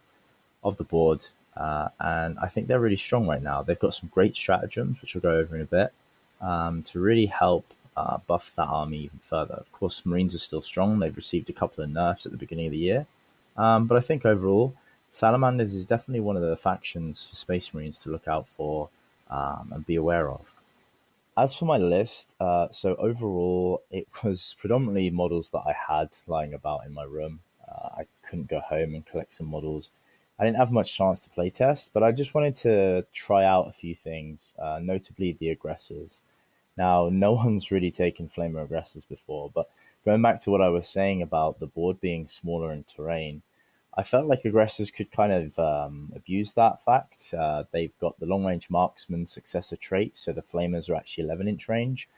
of the board. And I think they're really strong right now. They've got some great stratagems, which we'll go over in a bit, to really help buff that army even further. Of course, Marines are still strong. They've received a couple of nerfs at the beginning of the year. But I think overall, Salamanders is definitely one of the factions for Space Marines to look out for and be aware of. As for my list, so overall, it was predominantly models that I had lying about in my room. I couldn't go home and collect some models. I didn't have much chance to play test, but I just wanted to try out a few things, notably the aggressors. Now, no one's really taken Flamer aggressors before, but going back to what I was saying about the board being smaller in terrain, I felt like aggressors could kind of abuse that fact. They've got the long-range marksman successor trait, so the Flamers are actually 11-inch range,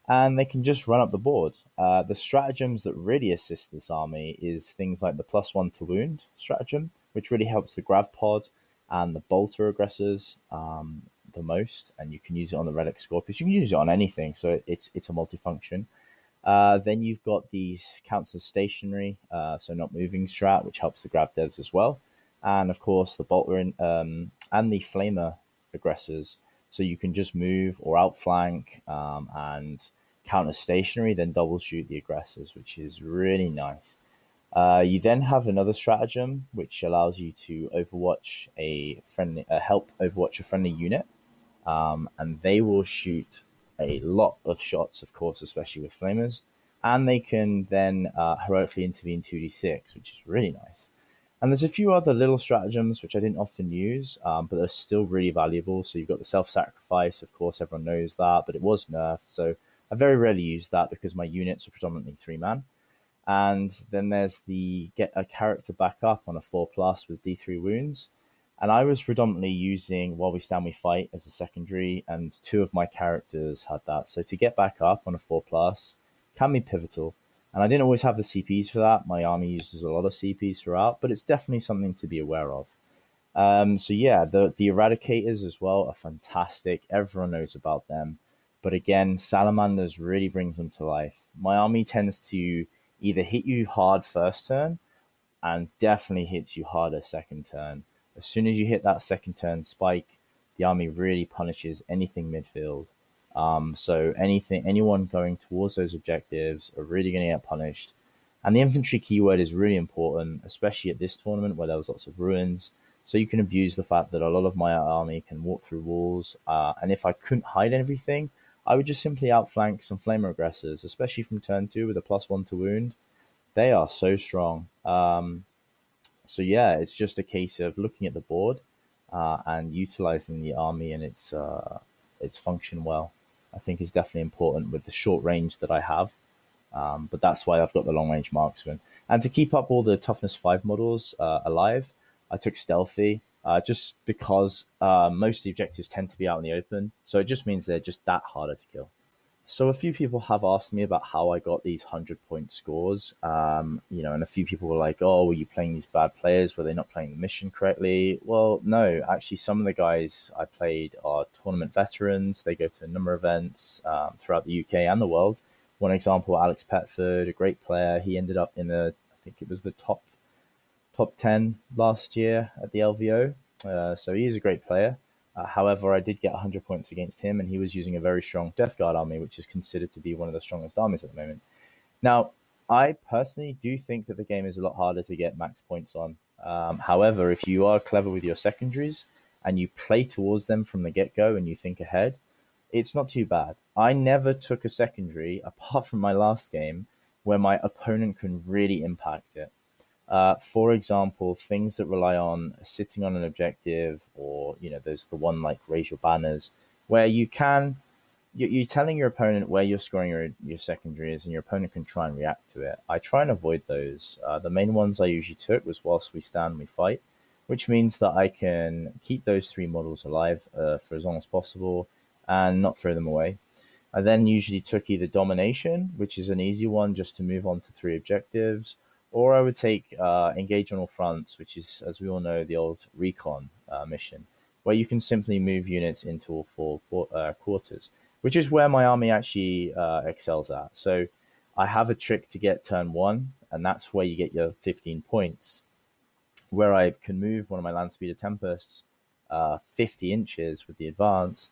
and they can just run up the board. The stratagems that really assist this army is things like the +1 to wound stratagem, which really helps the grav pod and the bolter aggressors the most, and you can use it on the relic scorpius. You can use it on anything, so it's a multifunction. Then you've got these counts as stationary, so not moving strat, which helps the grav devs as well, and of course the bolter and the flamer aggressors, so you can just move or outflank and counter stationary, then double shoot the aggressors, which is really nice. You then have another stratagem which allows you to overwatch help overwatch a friendly unit, and they will shoot a lot of shots, of course, especially with flamers, and they can then heroically intervene 2d6, which is really nice. And there's a few other little stratagems which I didn't often use, but they're still really valuable. So you've got the self-sacrifice, of course, everyone knows that, but it was nerfed, so I very rarely use that because my units are predominantly 3-man. And then there's the get a character back up on a 4+ with D3 wounds. And I was predominantly using While We Stand We Fight as a secondary, and 2 of my characters had that. So to get back up on a 4+ can be pivotal. And I didn't always have the CPs for that. My army uses a lot of CPs throughout, but it's definitely something to be aware of. So yeah, the Eradicators as well are fantastic. Everyone knows about them. But again, Salamanders really brings them to life. My army tends to either hit you hard first turn and definitely hits you harder second turn. As soon as you hit that second turn spike, the army really punishes anything midfield. So anyone going towards those objectives are really going to get punished. And the infantry keyword is really important, especially at this tournament where there was lots of ruins. So you can abuse the fact that a lot of my army can walk through walls. And if I couldn't hide everything, I would just simply outflank some flamer aggressors, especially from turn 2 with a +1 to wound. They are so strong. So yeah, it's just a case of looking at the board and utilizing the army and its function well. I think is definitely important with the short range that I have. But that's why I've got the long range marksman. And to keep up all the toughness 5 models alive, I took stealthy just because most of the objectives tend to be out in the open. So it just means they're just that harder to kill. So a few people have asked me about how I got these 100-point scores, and a few people were like, oh, were you playing these bad players? Were they not playing the mission correctly? Well, no, actually some of the guys I played are tournament veterans. They go to a number of events throughout the UK and the world One example, Alex Petford, a great player. He ended up in I think it was the top 10 last year at the LVO. So he is a great player. However, I did get 100 points against him, and he was using a very strong Death Guard army, which is considered to be one of the strongest armies at the moment. Now, I personally do think that the game is a lot harder to get max points on. However, if you are clever with your secondaries and you play towards them from the get-go and you think ahead, it's not too bad. I never took a secondary, apart from my last game, where my opponent can really impact it. For example, things that rely on sitting on an objective, or there's the one like raise your banners, where you're telling your opponent where you're scoring your secondaries, and your opponent can try and react to it. I try and avoid those. The main ones I usually took was whilst we stand, we fight, which means that I can keep those 3 models alive for as long as possible and not throw them away. I then usually took either domination, which is an easy one just to move on to 3 objectives, or I would take engage on all fronts, which is, as we all know, the old recon mission, where you can simply move units into all 4 quarters, which is where my army actually excels at. So I have a trick to get turn 1, and that's where you get your 15 points, where I can move one of my Land Speeder Tempests 50 inches with the advance,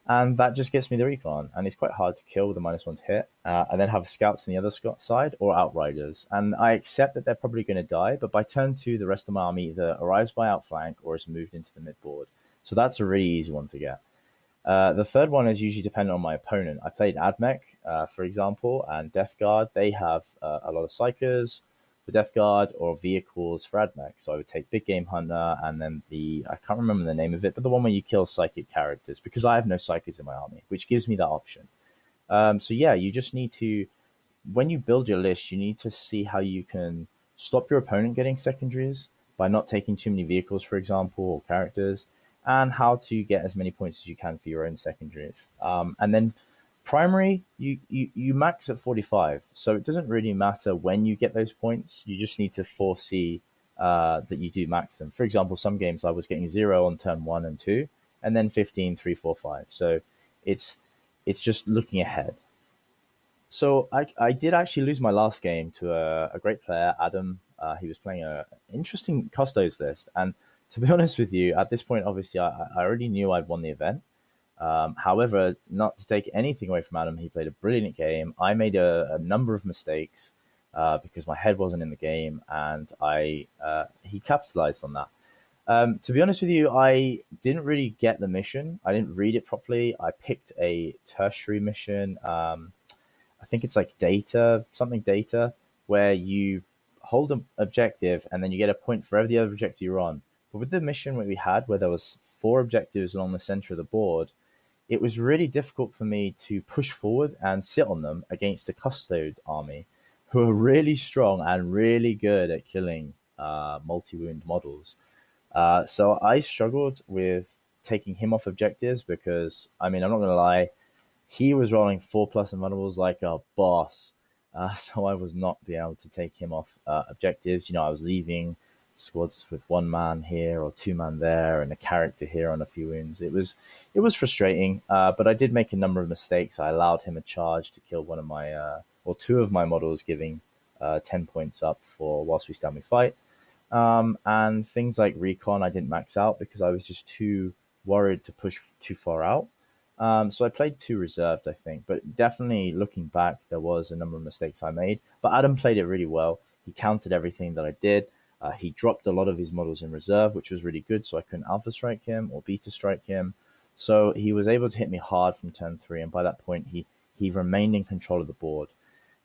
and that just gets me the recon, and it's quite hard to kill with a -1 to hit. I then have scouts on the other side, or outriders, and I accept that they're probably going to die, but by turn 2, the rest of my army either arrives by outflank or is moved into the midboard. So that's a really easy one to get. The third one is usually dependent on my opponent. I played Admech, for example, and Death Guard. They have a lot of Psychers for Death Guard, or vehicles for Admech. So I would take Big Game Hunter, and then I can't remember the name of it, but the one where you kill psychic characters, because I have no Psychers in my army, which gives me that option. So yeah, you just need to, when you build your list, you need to see how you can stop your opponent getting secondaries by not taking too many vehicles, for example, or characters, and how to get as many points as you can for your own secondaries. And then primary, you max at 45, so it doesn't really matter when you get those points. You just need to foresee that you do max them. For example, some games I was getting 0 on turn 1 and 2, and then 15, 3, 4, 5. So it's just looking ahead. So I did actually lose my last game to a great player, Adam. He was playing an interesting Custodes list, and to be honest with you, at this point, obviously, I already knew I'd won the event. However, not to take anything away from Adam, he played a brilliant game. I made a number of mistakes because my head wasn't in the game, and he capitalized on that. To be honest with you, I didn't really get the mission. I didn't read it properly. I picked a tertiary mission. I think it's like data, where you hold an objective and then you get a point for every other objective you're on. But with the mission that we had, where there was 4 objectives along the center of the board, it was really difficult for me to push forward and sit on them against a Custode army, who are really strong and really good at killing multi-wound models. So I struggled with taking him off objectives because, I'm not going to lie, he was rolling 4+ invulnerables like a boss. So I was not being able to take him off objectives. I was leaving squads with 1 man here or 2 man there and a character here on a few wounds. It was frustrating, but I did make a number of mistakes. I allowed him a charge to kill one of my or 2 of my models, giving 10 points up for whilst we stand we fight. And things like recon I didn't max out because I was just too worried to push too far out. So I played 2 reserved, I think, but definitely looking back, there was a number of mistakes I made, but Adam played it really well. He countered everything that I did. He dropped a lot of his models in reserve, which was really good, so I couldn't alpha strike him or beta strike him. So he was able to hit me hard from turn 3, and by that point, he remained in control of the board.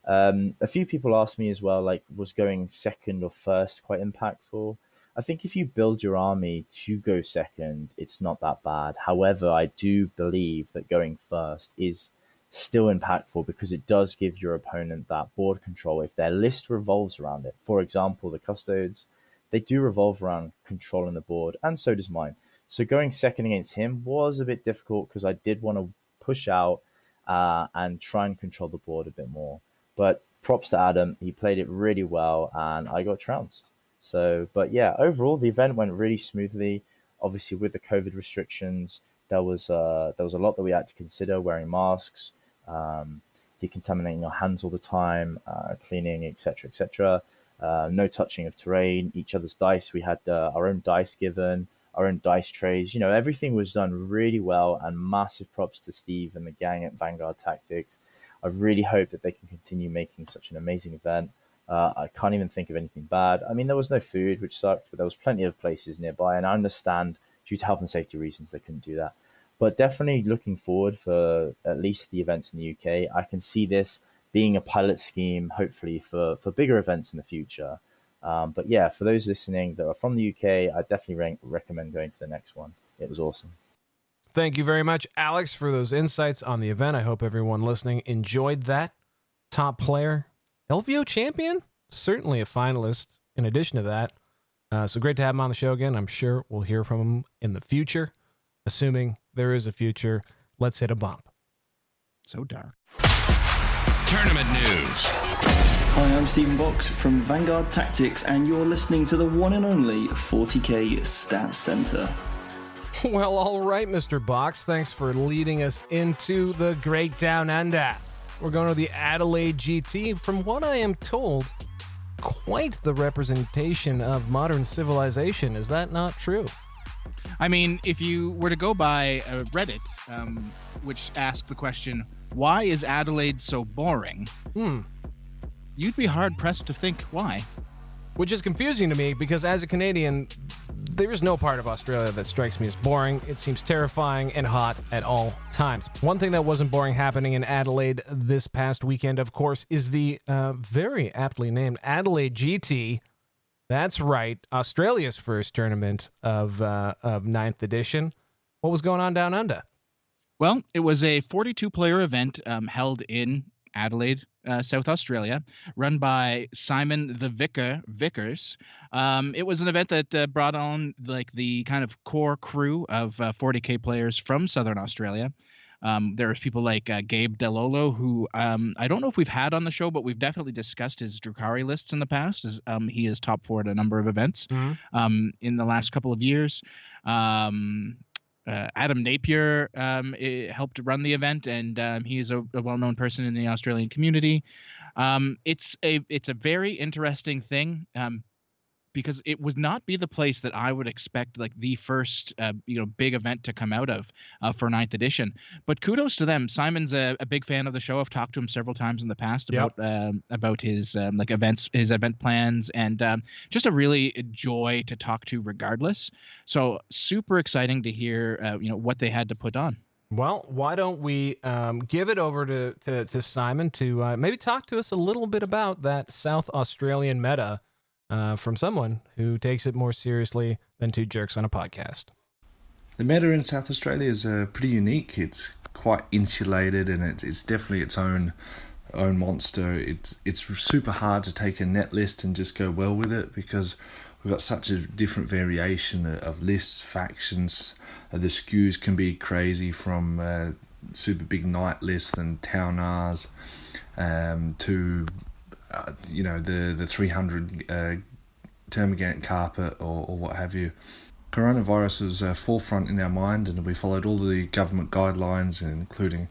A few people asked me as well, like, was going second or first quite impactful? I think if you build your army to go second, it's not that bad. However, I do believe that going first is still impactful because it does give your opponent that board control if their list revolves around it. For example, the Custodes, they do revolve around controlling the board, and so does mine. So going second against him was a bit difficult because I did want to push out and try and control the board a bit more. But props to Adam, he played it really well, and I got trounced. So, but yeah, overall the event went really smoothly. Obviously, with the COVID restrictions, there was a lot that we had to consider, wearing masks. decontaminating your hands all the time, cleaning, etc., etc. No touching of terrain, each other's dice. We had our own dice given, our own dice trays. Everything was done really well, and massive props to Steve and the gang at Vanguard Tactics. I really hope that they can continue making such an amazing event. I can't even think of anything bad. I mean, there was no food, which sucked, but there was plenty of places nearby, and I understand due to health and safety reasons they couldn't do that. But definitely looking forward for at least the events in the UK. I can see this being a pilot scheme, hopefully, for bigger events in the future. But yeah, for those listening that are from the UK, I definitely recommend going to the next one. It was awesome. Thank you very much, Alex, for those insights on the event. I hope everyone listening enjoyed that. Top player, LVO champion, certainly a finalist in addition to that. So great to have him on the show again. I'm sure we'll hear from him in the future. Assuming there is a future, let's hit a bump. So dark. Tournament news. Hi, I'm Stephen Box from Vanguard Tactics, and you're listening to the one and only 40k Stats Center. Well, all right, Mr. Box. Thanks for leading us into the Great Down Under. We're going to the Adelaide GT. From what I am told, quite the representation of modern civilization. Is that not true? I mean, if you were to go by Reddit, which asked the question, why is Adelaide so boring? You'd be hard-pressed to think why. Which is confusing to me because as a Canadian, there is no part of Australia that strikes me as boring. It seems terrifying and hot at all times. One thing that wasn't boring happening in Adelaide this past weekend, of course, is the very aptly named Adelaide GT. That's right, Australia's first tournament of 9th edition. What was going on down under? Well, it was a 42-player event held in Adelaide, South Australia, run by Simon the Vickers. It was an event that brought on like the kind of core crew of 40k players from Southern Australia. There was people like Gabe Delolo, who I don't know if we've had on the show, but we've definitely discussed his Drukhari lists in the past. As he is top 4 at a number of events in the last couple of years. Adam Napier helped run the event, and he is a well-known person in the Australian community. It's a very interesting thing because it would not be the place that I would expect like the first big event to come out of for 9th edition. But kudos to them. Simon's a big fan of the show. I've talked to him several times in the past about his events, his event plans, and just a really joy to talk to regardless. So super exciting to hear what they had to put on. Well, why don't we give it over to Simon to maybe talk to us a little bit about that South Australian meta from someone who takes it more seriously than two jerks on a podcast. The meta in South Australia is pretty unique. It's quite insulated, and it's definitely its own monster. It's super hard to take a net list and just go well with it because we've got such a different variation of lists, factions. The skews can be crazy from super big night lists and town R's to the 300 termagant carpet or what have you. Coronavirus was forefront in our mind, and we followed all the government guidelines, including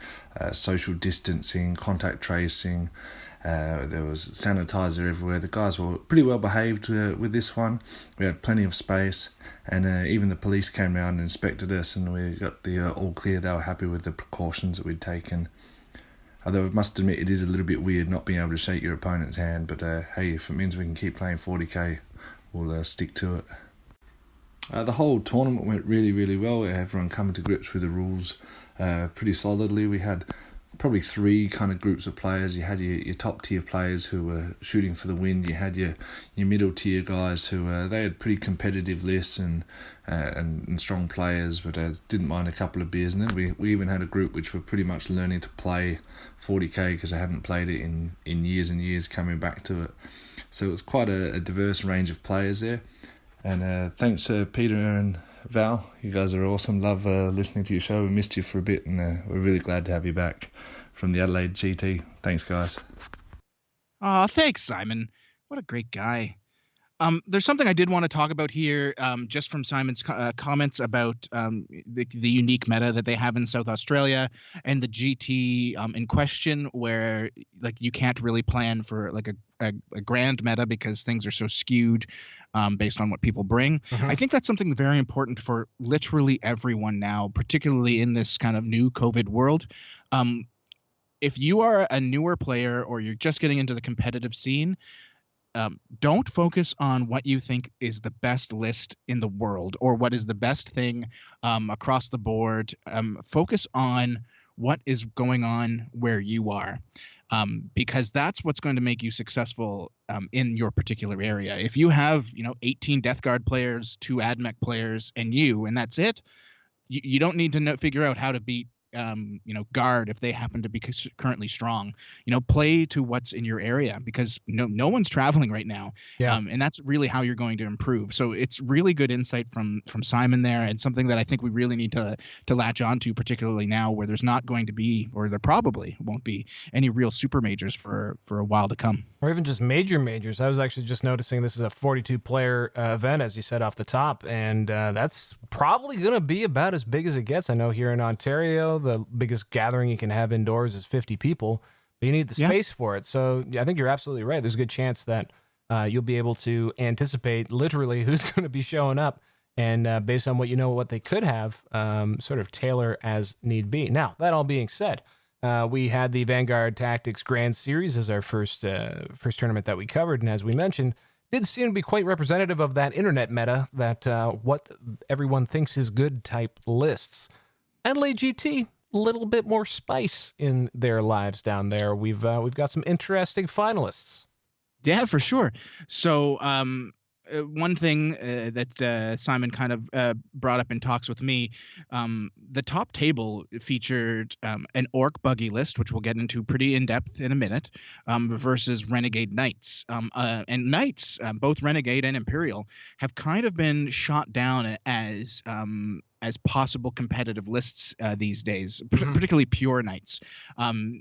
social distancing, contact tracing. There was sanitizer everywhere. The guys were pretty well behaved with this one. We had plenty of space, and even the police came around and inspected us, and we got the all clear. They were happy with the precautions that we'd taken. Although I must admit it is a little bit weird not being able to shake your opponent's hand, but hey, if it means we can keep playing 40k, we'll stick to it. The whole tournament went really, really well. Everyone coming to grips with the rules pretty solidly. We had probably 3 kind of groups of players. You had your top tier players who were shooting for the win. You had your middle tier guys who they had pretty competitive lists and strong players, but didn't mind a couple of beers. And then we even had a group which were pretty much learning to play 40k because they hadn't played it in years and years, coming back to it. So it was quite a diverse range of players there. And thanks Peter and Val, you guys are awesome. Love listening to your show. We missed you for a bit, and we're really glad to have you back from the Adelaide GT. Thanks, guys. Oh, thanks, Simon. What a great guy. There's something I did want to talk about here, just from Simon's comments about the unique meta that they have in South Australia and the GT in question, where like you can't really plan for like a grand meta because things are so skewed based on what people bring. Mhm. I think that's something very important for literally everyone now, particularly in this kind of new COVID world. If you are a newer player or you're just getting into the competitive scene, don't focus on what you think is the best list in the world or what is the best thing across the board. Focus on what is going on where you are, because that's what's going to make you successful in your particular area. If you have 18 Death Guard players, 2 AdMech players, and that's it, you don't need to figure out how to beat guard if they happen to be currently strong. Play to what's in your area, because no one's traveling right now. Yeah. And that's really how you're going to improve. So it's really good insight from Simon there, and something that I think we really need to latch onto, particularly now where there's not going to be, or there probably won't be, any real super majors for a while to come. Or even just majors. I was actually just noticing this is a 42-player event, as you said off the top, and that's probably going to be about as big as it gets. I know here in Ontario, the biggest gathering you can have indoors is 50 people, but you need the space for it. So I think you're absolutely right. There's a good chance that you'll be able to anticipate literally who's going to be showing up, and based on what they could have, sort of tailor as need be. Now, that all being said, we had the Vanguard Tactics Grand Series as our first tournament that we covered, and as we mentioned, did seem to be quite representative of that internet meta, that what everyone thinks is good type lists. Adelaide GT, a little bit more spice in their lives down there. We've got some interesting finalists. Yeah, for sure. So one thing that Simon kind of brought up in talks with me, the top table featured an orc buggy list, which we'll get into pretty in depth in a minute, versus renegade knights. And knights, both renegade and imperial, have kind of been shot down as possible competitive lists these days, particularly pure knights.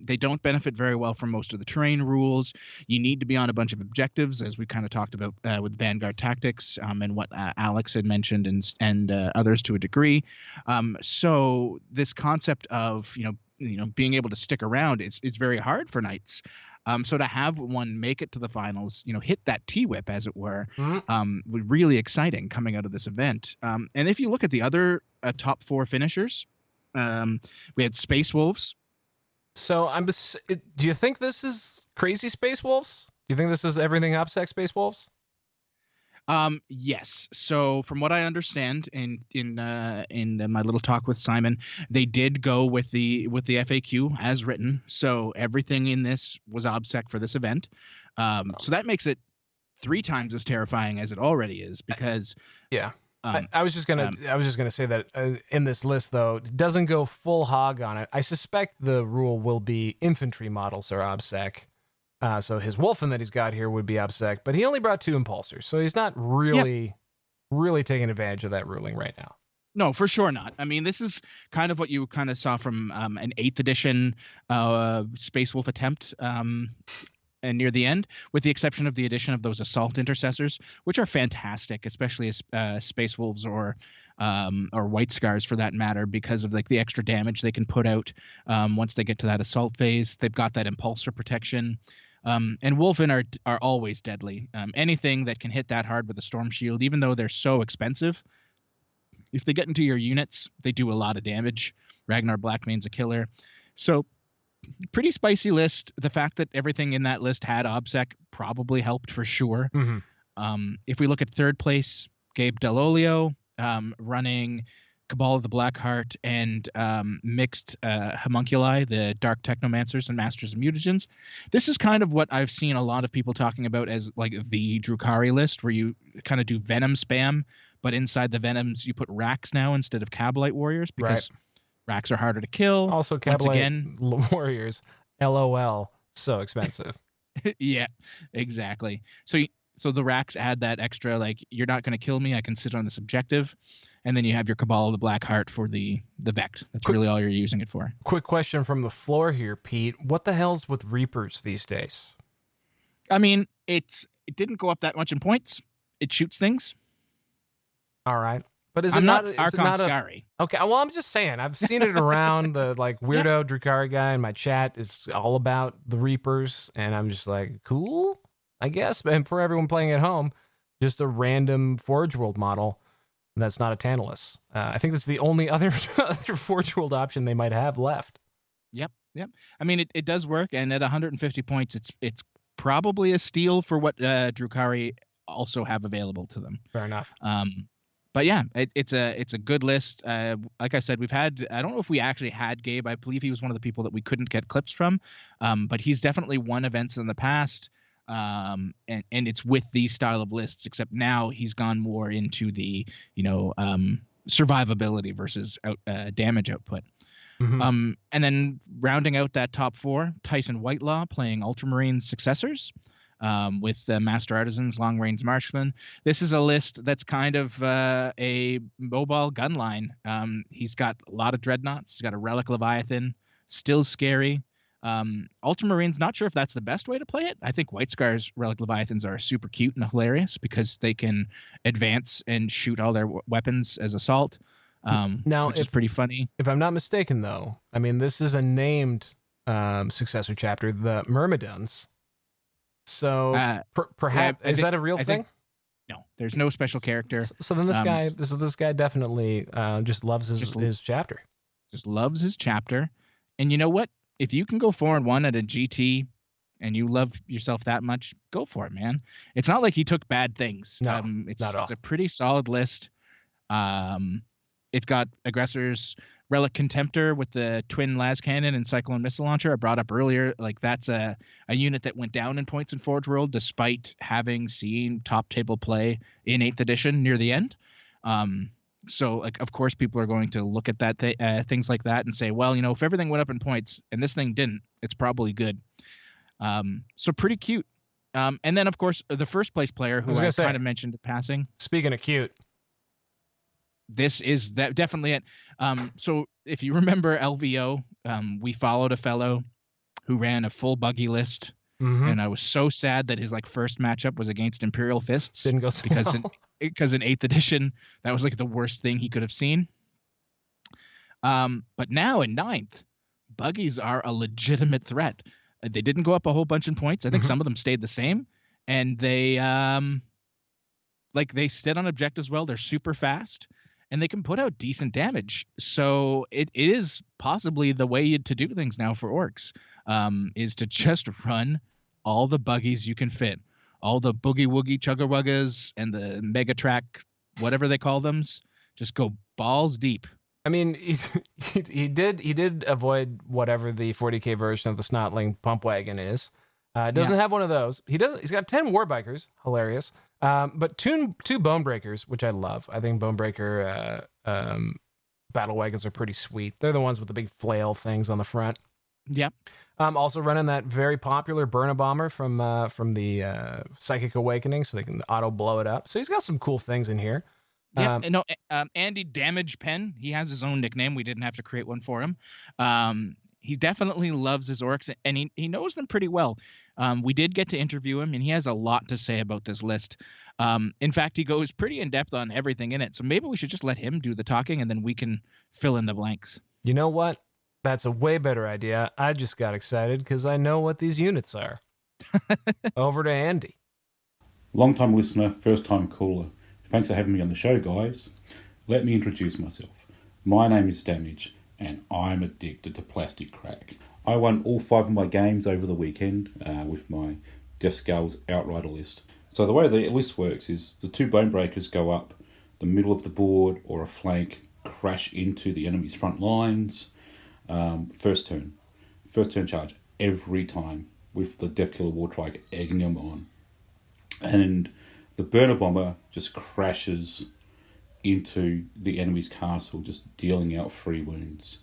They don't benefit very well from most of the terrain rules. You need to be on a bunch of objectives, as we kind of talked about with Vanguard Tactics, and what Alex had mentioned, and others to a degree. So this concept of being able to stick around, it's very hard for knights. So to have one make it to the finals, hit that T-whip, as it were, was really exciting coming out of this event. And if you look at the other top 4 finishers, we had Space Wolves. So do you think this is crazy Space Wolves? Do you think this is everything OBSEC Space Wolves? Yes. So from what I understand in my little talk with Simon, they did go with the FAQ as written. So everything in this was OBSEC for this event. So that makes it 3 times as terrifying as it already is, because I was just gonna say that in this list, though, it doesn't go full hog on it. I suspect the rule will be infantry models are OBSEC. So his Wolfen that he's got here would be OBSEC, but he only brought 2 impulsors, so he's not really taking advantage of that ruling right now. No, for sure not. I mean, this is kind of what you kind of saw from an 8th edition Space Wolf attempt, and near the end, with the exception of the addition of those assault intercessors, which are fantastic, especially as Space Wolves or White Scars for that matter, because of like the extra damage they can put out once they get to that assault phase. They've got that impulsor protection. And Wolfen are always deadly. Anything that can hit that hard with a Storm Shield, even though they're so expensive, if they get into your units, they do a lot of damage. Ragnar Blackmane's a killer. So pretty spicy list. The fact that everything in that list had OBSEC probably helped for sure. If we look at 3rd place, Gabe Delolio running Cabal of the Blackheart and mixed homunculi, the Dark Technomancers and Masters of Mutagens. This is kind of what I've seen a lot of people talking about as like the Drukhari list, where you kind of do Venom spam, but inside the Venoms you put Racks now instead of Kabalite Warriors, because Racks are harder to kill. Also, Kabalite Warriors, LOL, so expensive. Yeah, exactly. So the Racks add that extra, like, you're not going to kill me, I can sit on this objective. And then you have your Cabal of the Blackheart for the Vect. That's really all you're using it for. Quick question from the floor here, Pete. What the hell's with Reapers these days? I mean, it didn't go up that much in points. it shoots things. All right. But is I'm it not is it Archon not Scary. Okay, well, I'm just saying. I've seen it around. The like weirdo Drukhari guy in my chat is all about the Reapers, and I'm just like, cool, I guess. And for everyone playing at home, just a random Forge World model that's not a Tantalus. I think that's the only other Forge World option they might have left. Yep. I mean, it does work, and at 150 points, it's probably a steal for what Drukhari also have available to them. Fair enough. But yeah, it's a good list. Like I said, I don't know if we actually had Gabe. I believe he was one of the people that we couldn't get clips from. But he's definitely won events in the past. And it's with these style of lists, except now he's gone more into the, survivability versus damage output. Mm-hmm. And then rounding out that top 4, Tyson Whitelaw playing Ultramarine Successors. With the Master Artisans, Long Range Marksman. This is a list that's kind of a mobile gun line. He's got a lot of Dreadnoughts. He's got a Relic Leviathan, still scary. Ultramarines, not sure if that's the best way to play it. I think White Scar's Relic Leviathans are super cute and hilarious because they can advance and shoot all their weapons as assault, which is pretty funny. If I'm not mistaken, though, I mean, this is a named successor chapter, the Myrmidons. So perhaps is that a real thing? No, there's no special character. So then this guy definitely just loves his chapter. Just loves his chapter. And you know what? If you can go 4-1 at a GT and you love yourself that much, go for it, man. It's not like he took bad things. No, not at all. It's a pretty solid list. It's got aggressors, Relic Contemptor with the twin las cannon and cyclone missile launcher I brought up earlier. Like that's a unit that went down in points in Forge World despite having seen top table play in 8th edition near the end. So like of course people are going to look at that things like that and say, well, if everything went up in points and this thing didn't, it's probably good. So pretty cute. And then of course the first place player who I kind of mentioned in passing. Speaking of cute. This is definitely it. So if you remember LVO, we followed a fellow who ran a full buggy list, and I was so sad that his first matchup was against Imperial Fists. Didn't go so well. Because in 8th edition, that was the worst thing he could have seen. But now in 9th, buggies are a legitimate threat. They didn't go up a whole bunch in points. I think some of them stayed the same, and they they sit on objectives well. They're super fast. And they can put out decent damage. So it is possibly the way to do things now for orcs, is to just run all the buggies you can fit. All the boogie woogie chugga-wuggas and the mega track, whatever they call them, just go balls deep. I mean, he did avoid whatever the 40k version of the Snotling pump wagon is. Doesn't have one of those. He's got 10 Warbikers, hilarious. But two Bonebreakers, which I love. I think Bonebreaker battle wagons are pretty sweet. They're the ones with the big flail things on the front. Yep. Also running that very popular Burn-A-Bomber from the Psychic Awakening, so they can auto blow it up. So he's got some cool things in here. Yeah, Andy Damage Pen. He has his own nickname. We didn't have to create one for him. He definitely loves his orcs, and he knows them pretty well. We did get to interview him, and he has a lot to say about this list. In fact, he goes pretty in-depth on everything in it, so maybe we should just let him do the talking, and then we can fill in the blanks. You know what? That's a way better idea. I just got excited because I know what these units are. Over to Andy. Long-time listener, first-time caller. Thanks for having me on the show, guys. Let me introduce myself. My name is Damage, and I'm addicted to plastic crack. I won all 5 of my games over the weekend with my Death Skulls Outrider list. So the way the list works is the 2 Bonebreakers go up the middle of the board or a flank, crash into the enemy's front lines. First turn charge every time with the Death Killer Wartrike egging them on. And the Burner Bomber just crashes into the enemy's castle, just dealing out 3 wounds.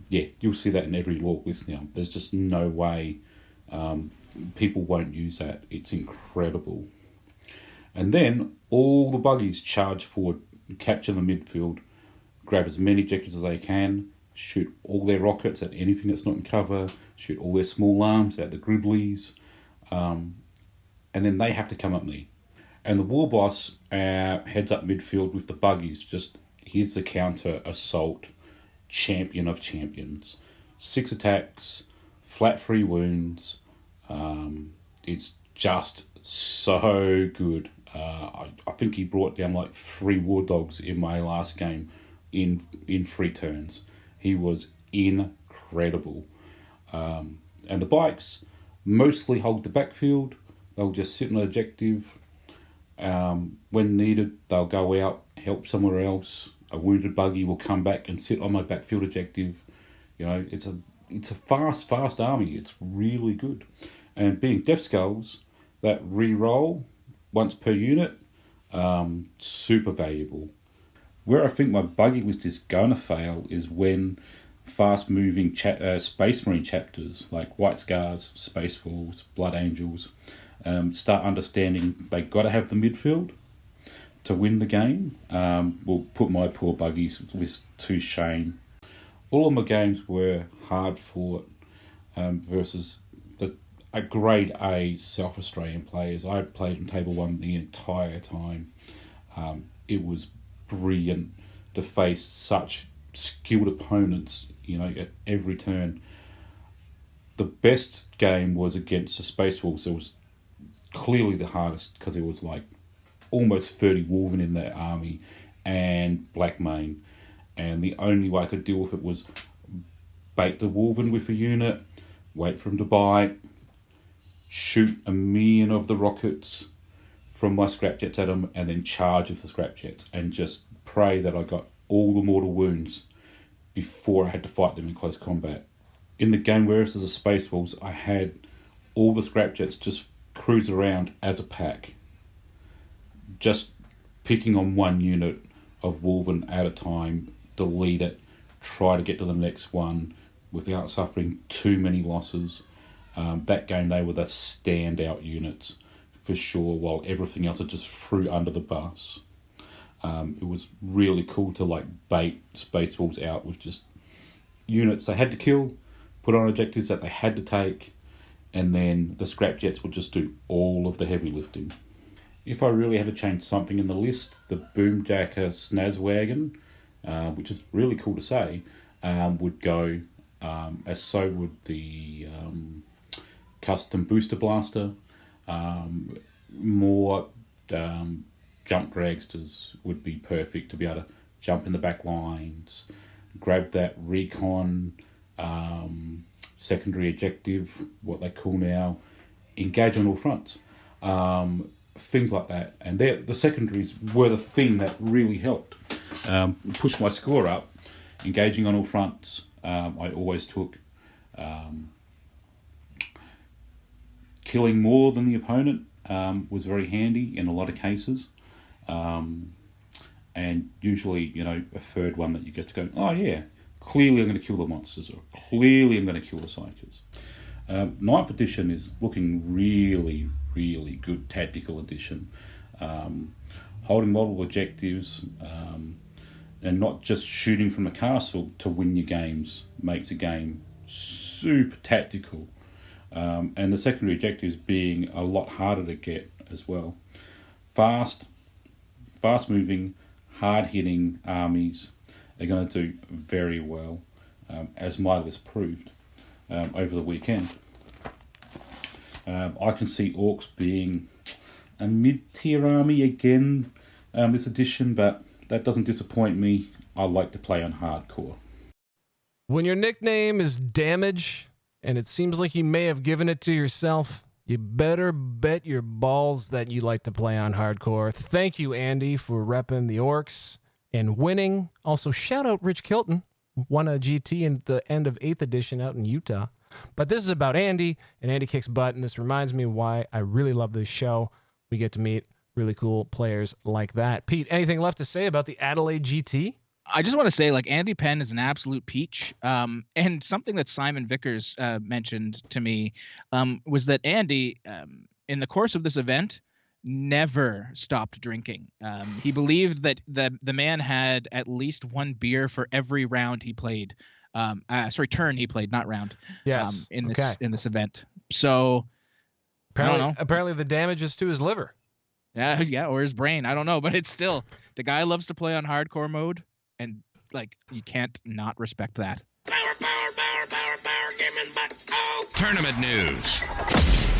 You'll see that in every Lork list now. There's just no way people won't use that. It's incredible. And then all the buggies charge forward, capture the midfield, grab as many objectives as they can, shoot all their rockets at anything that's not in cover, shoot all their small arms at the Gribblies, and then they have to come at me. And the war boss heads up midfield with the buggies. Just here's the counter assault champion of champions. 6 attacks, flat 3 wounds. It's just so good. I think he brought down like 3 war dogs in my last game in 3 turns. He was incredible. And the bikes mostly hold the backfield. They'll just sit on an objective. When needed, they'll go out, help somewhere else. A wounded buggy will come back and sit on my backfield objective. You know, it's a fast army. It's really good. And being Death Skulls, that re-roll once per unit, super valuable. Where I think my buggy list is going to fail is when fast-moving Space Marine chapters like White Scars, Space Wolves, Blood Angels start understanding they got to have the midfield to win the game. Will put my poor buggies list to shame. All of my games were hard fought versus a grade A South Australian players. I played in Table 1 the entire time. It was brilliant to face such skilled opponents, you know, at every turn. The best game was against the Space Wolves. It was clearly the hardest because there was like almost 30 Wolven in that army and Black Mane. And the only way I could deal with it was bait the Wolven with a unit, wait for him to bite, shoot 1,000,000 of the rockets from my scrapjets at him, and then charge with the scrapjets and just pray that I got all the mortal wounds before I had to fight them in close combat. In the game versus the Space Wolves, I had all the scrapjets just cruise around as a pack, just picking on one unit of Wolven at a time, delete it, try to get to the next one without suffering too many losses. That game, they were the standout units for sure, while everything else I just threw under the bus. It was really cool to like bait Space Wolves out with just units they had to kill, put on objectives that they had to take, and then the scrapjets would just do all of the heavy lifting. If I really had to change something in the list, the Boomjacker Snazwagon, which is really cool to say, would go, as so would the Custom Booster Blaster. More jump dragsters would be perfect to be able to jump in the back lines, grab that recon, secondary objective, what they call now, engage on all fronts. Things like that. And the secondaries were the thing that really helped push my score up. Engaging on all fronts, I always took. Killing more than the opponent was very handy in a lot of cases. And usually, you know, a third one that you get to go, oh yeah, clearly I'm going to kill the monsters, or clearly I'm going to kill the psychers. 9th edition is looking really, really good tactical edition. Holding multiple objectives and not just shooting from the castle to win your games makes a game super tactical. And the secondary objectives being a lot harder to get as well. Fast moving, hard hitting armies are going to do very well, as my list proved over the weekend. I can see Orcs being a mid-tier army again this edition, but that doesn't disappoint me. I like to play on hardcore. When your nickname is Damage, and it seems like you may have given it to yourself, you better bet your balls that you like to play on hardcore. Thank you, Andy, for repping the Orcs and winning. Also, shout out Rich Kilton, won a GT in the end of 8th edition out in Utah. But this is about Andy, and Andy kicks butt, and this reminds me why I really love this show. We get to meet really cool players like that. Pete, anything left to say about the Adelaide GT? I just want to say, like, Andy Penn is an absolute peach. And something that Simon Vickers mentioned to me was that Andy, in the course of this event, never stopped drinking. He believed that the man had at least one beer for every round he played. Turn he played, not round. Yes. In this event. So Apparently the damage is to his liver. Yeah, or his brain. I don't know, but it's still, the guy loves to play on hardcore mode, and like you can't not respect that. Tournament news.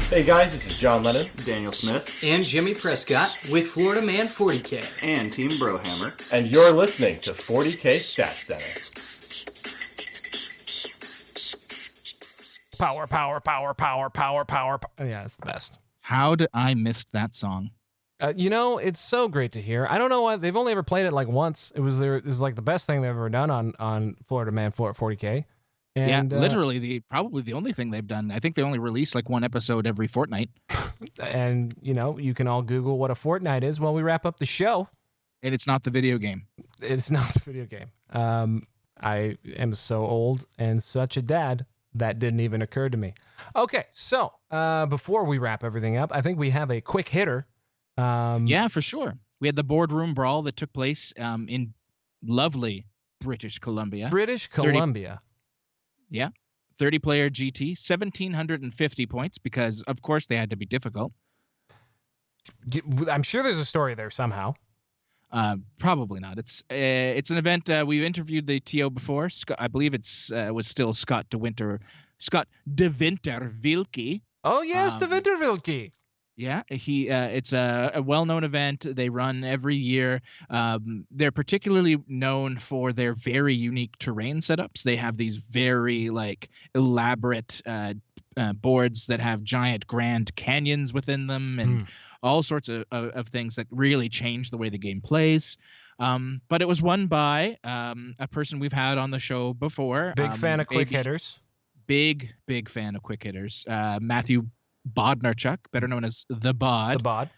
Hey guys, this is John Lennon, Daniel Smith, and Jimmy Prescott with Florida Man 40K and Team Brohammer, and you're listening to 40K Stat Center. Power. Yeah, it's the best. How did I miss that song? It's so great to hear. I don't know why they've only ever played it like once. It was like the best thing they've ever done on Florida Man 40K. And, yeah, literally probably the only thing they've done. I think they only release like one episode every fortnight. And you can all Google what a fortnight is while we wrap up the show. And it's not the video game. It's not the video game. I am so old and such a dad that didn't even occur to me. Okay, so before we wrap everything up, I think we have a quick hitter. Yeah, for sure. We had the boardroom brawl that took place in lovely British Columbia. 30-player GT, 1,750 points because, of course, they had to be difficult. I'm sure there's a story there somehow. Probably not. It's an event. We've interviewed the TO before. I believe was still Scott De Winter Vilke. Oh yes, De Winter Vilke. Yeah, it's a well-known event. They run every year. They're particularly known for their very unique terrain setups. They have these very elaborate boards that have giant Grand Canyons within them and all sorts of things that really change the way the game plays. But it was won by a person we've had on the show before. Big fan of quick hitters. Big fan of quick hitters. Matthew Bodnarchuk, better known as The Bod.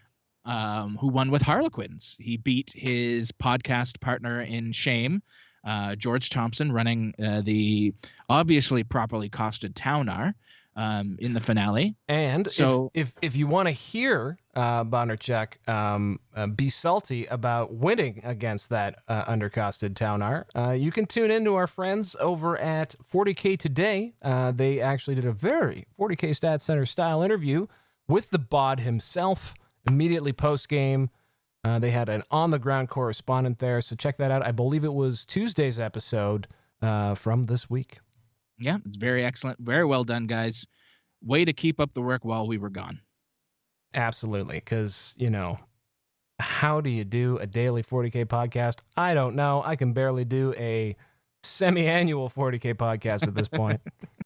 Who won with Harlequins. He beat his podcast partner in shame, George Thompson, running the obviously properly costed Taunar in the finale. And so, if you want to hear Bodnarchuk be salty about winning against that undercosted Taunar, you can tune in to our friends over at 40K Today. They actually did a very 40K Stat Center style interview with the Bod himself immediately post-game. They had an on-the-ground correspondent there, so check that out. I believe it was Tuesday's episode from this week. Yeah, it's very excellent. Very well done, guys. Way to keep up the work while we were gone. Absolutely, because, how do you do a daily 40K podcast? I don't know. I can barely do a semi-annual 40K podcast at this point.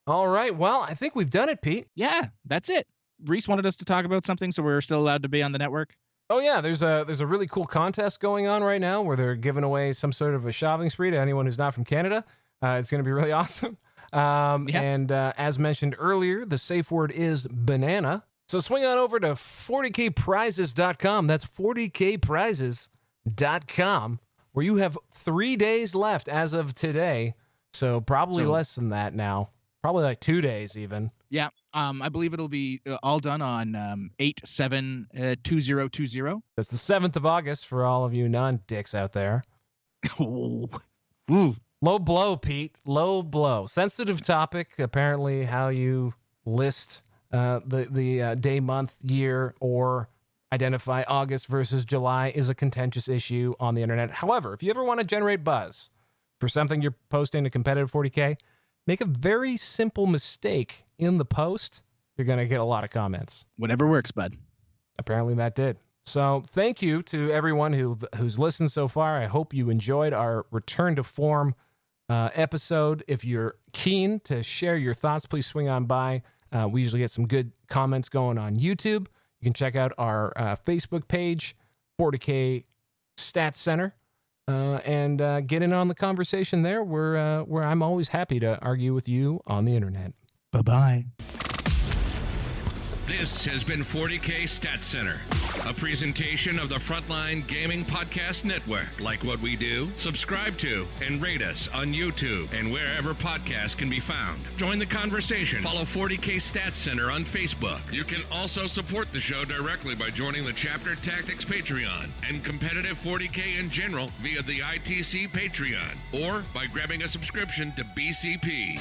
All right, well, I think we've done it, Pete. Yeah, that's it. Reese wanted us to talk about something, so we're still allowed to be on the network. Oh, yeah, there's a really cool contest going on right now where they're giving away some sort of a shopping spree to anyone who's not from Canada. It's going to be really awesome. And as mentioned earlier, the safe word is banana. So swing on over to 40kprizes.com. That's 40kprizes.com, where you have 3 days left as of today. So probably less than that now. Probably like 2 days even. Yeah. I believe it'll be all done on 8/7/2020. That's the 7th of August for all of you non-dicks out there. Ooh. Low blow, Pete. Low blow. Sensitive topic, apparently, how you list the day, month, year, or identify August versus July is a contentious issue on the internet. However, if you ever want to generate buzz for something you're posting to competitive 40K, make a very simple mistake in the post. You're going to get a lot of comments. Whatever works, bud. Apparently that did. So thank you to everyone who's listened so far. I hope you enjoyed our return to form episode. If you're keen to share your thoughts, please swing on by. We usually get some good comments going on YouTube. You can check out our Facebook page, 40K Stats Center, and get in on the conversation there where I'm always happy to argue with you on the internet. Bye-bye. This has been 40K Stats Center, a presentation of the Frontline Gaming Podcast Network. Like what we do? Subscribe to and rate us on YouTube and wherever podcasts can be found. Join the conversation. Follow 40K Stats Center on Facebook. You can also support the show directly by joining the Chapter Tactics Patreon and competitive 40K in general via the ITC Patreon or by grabbing a subscription to BCP.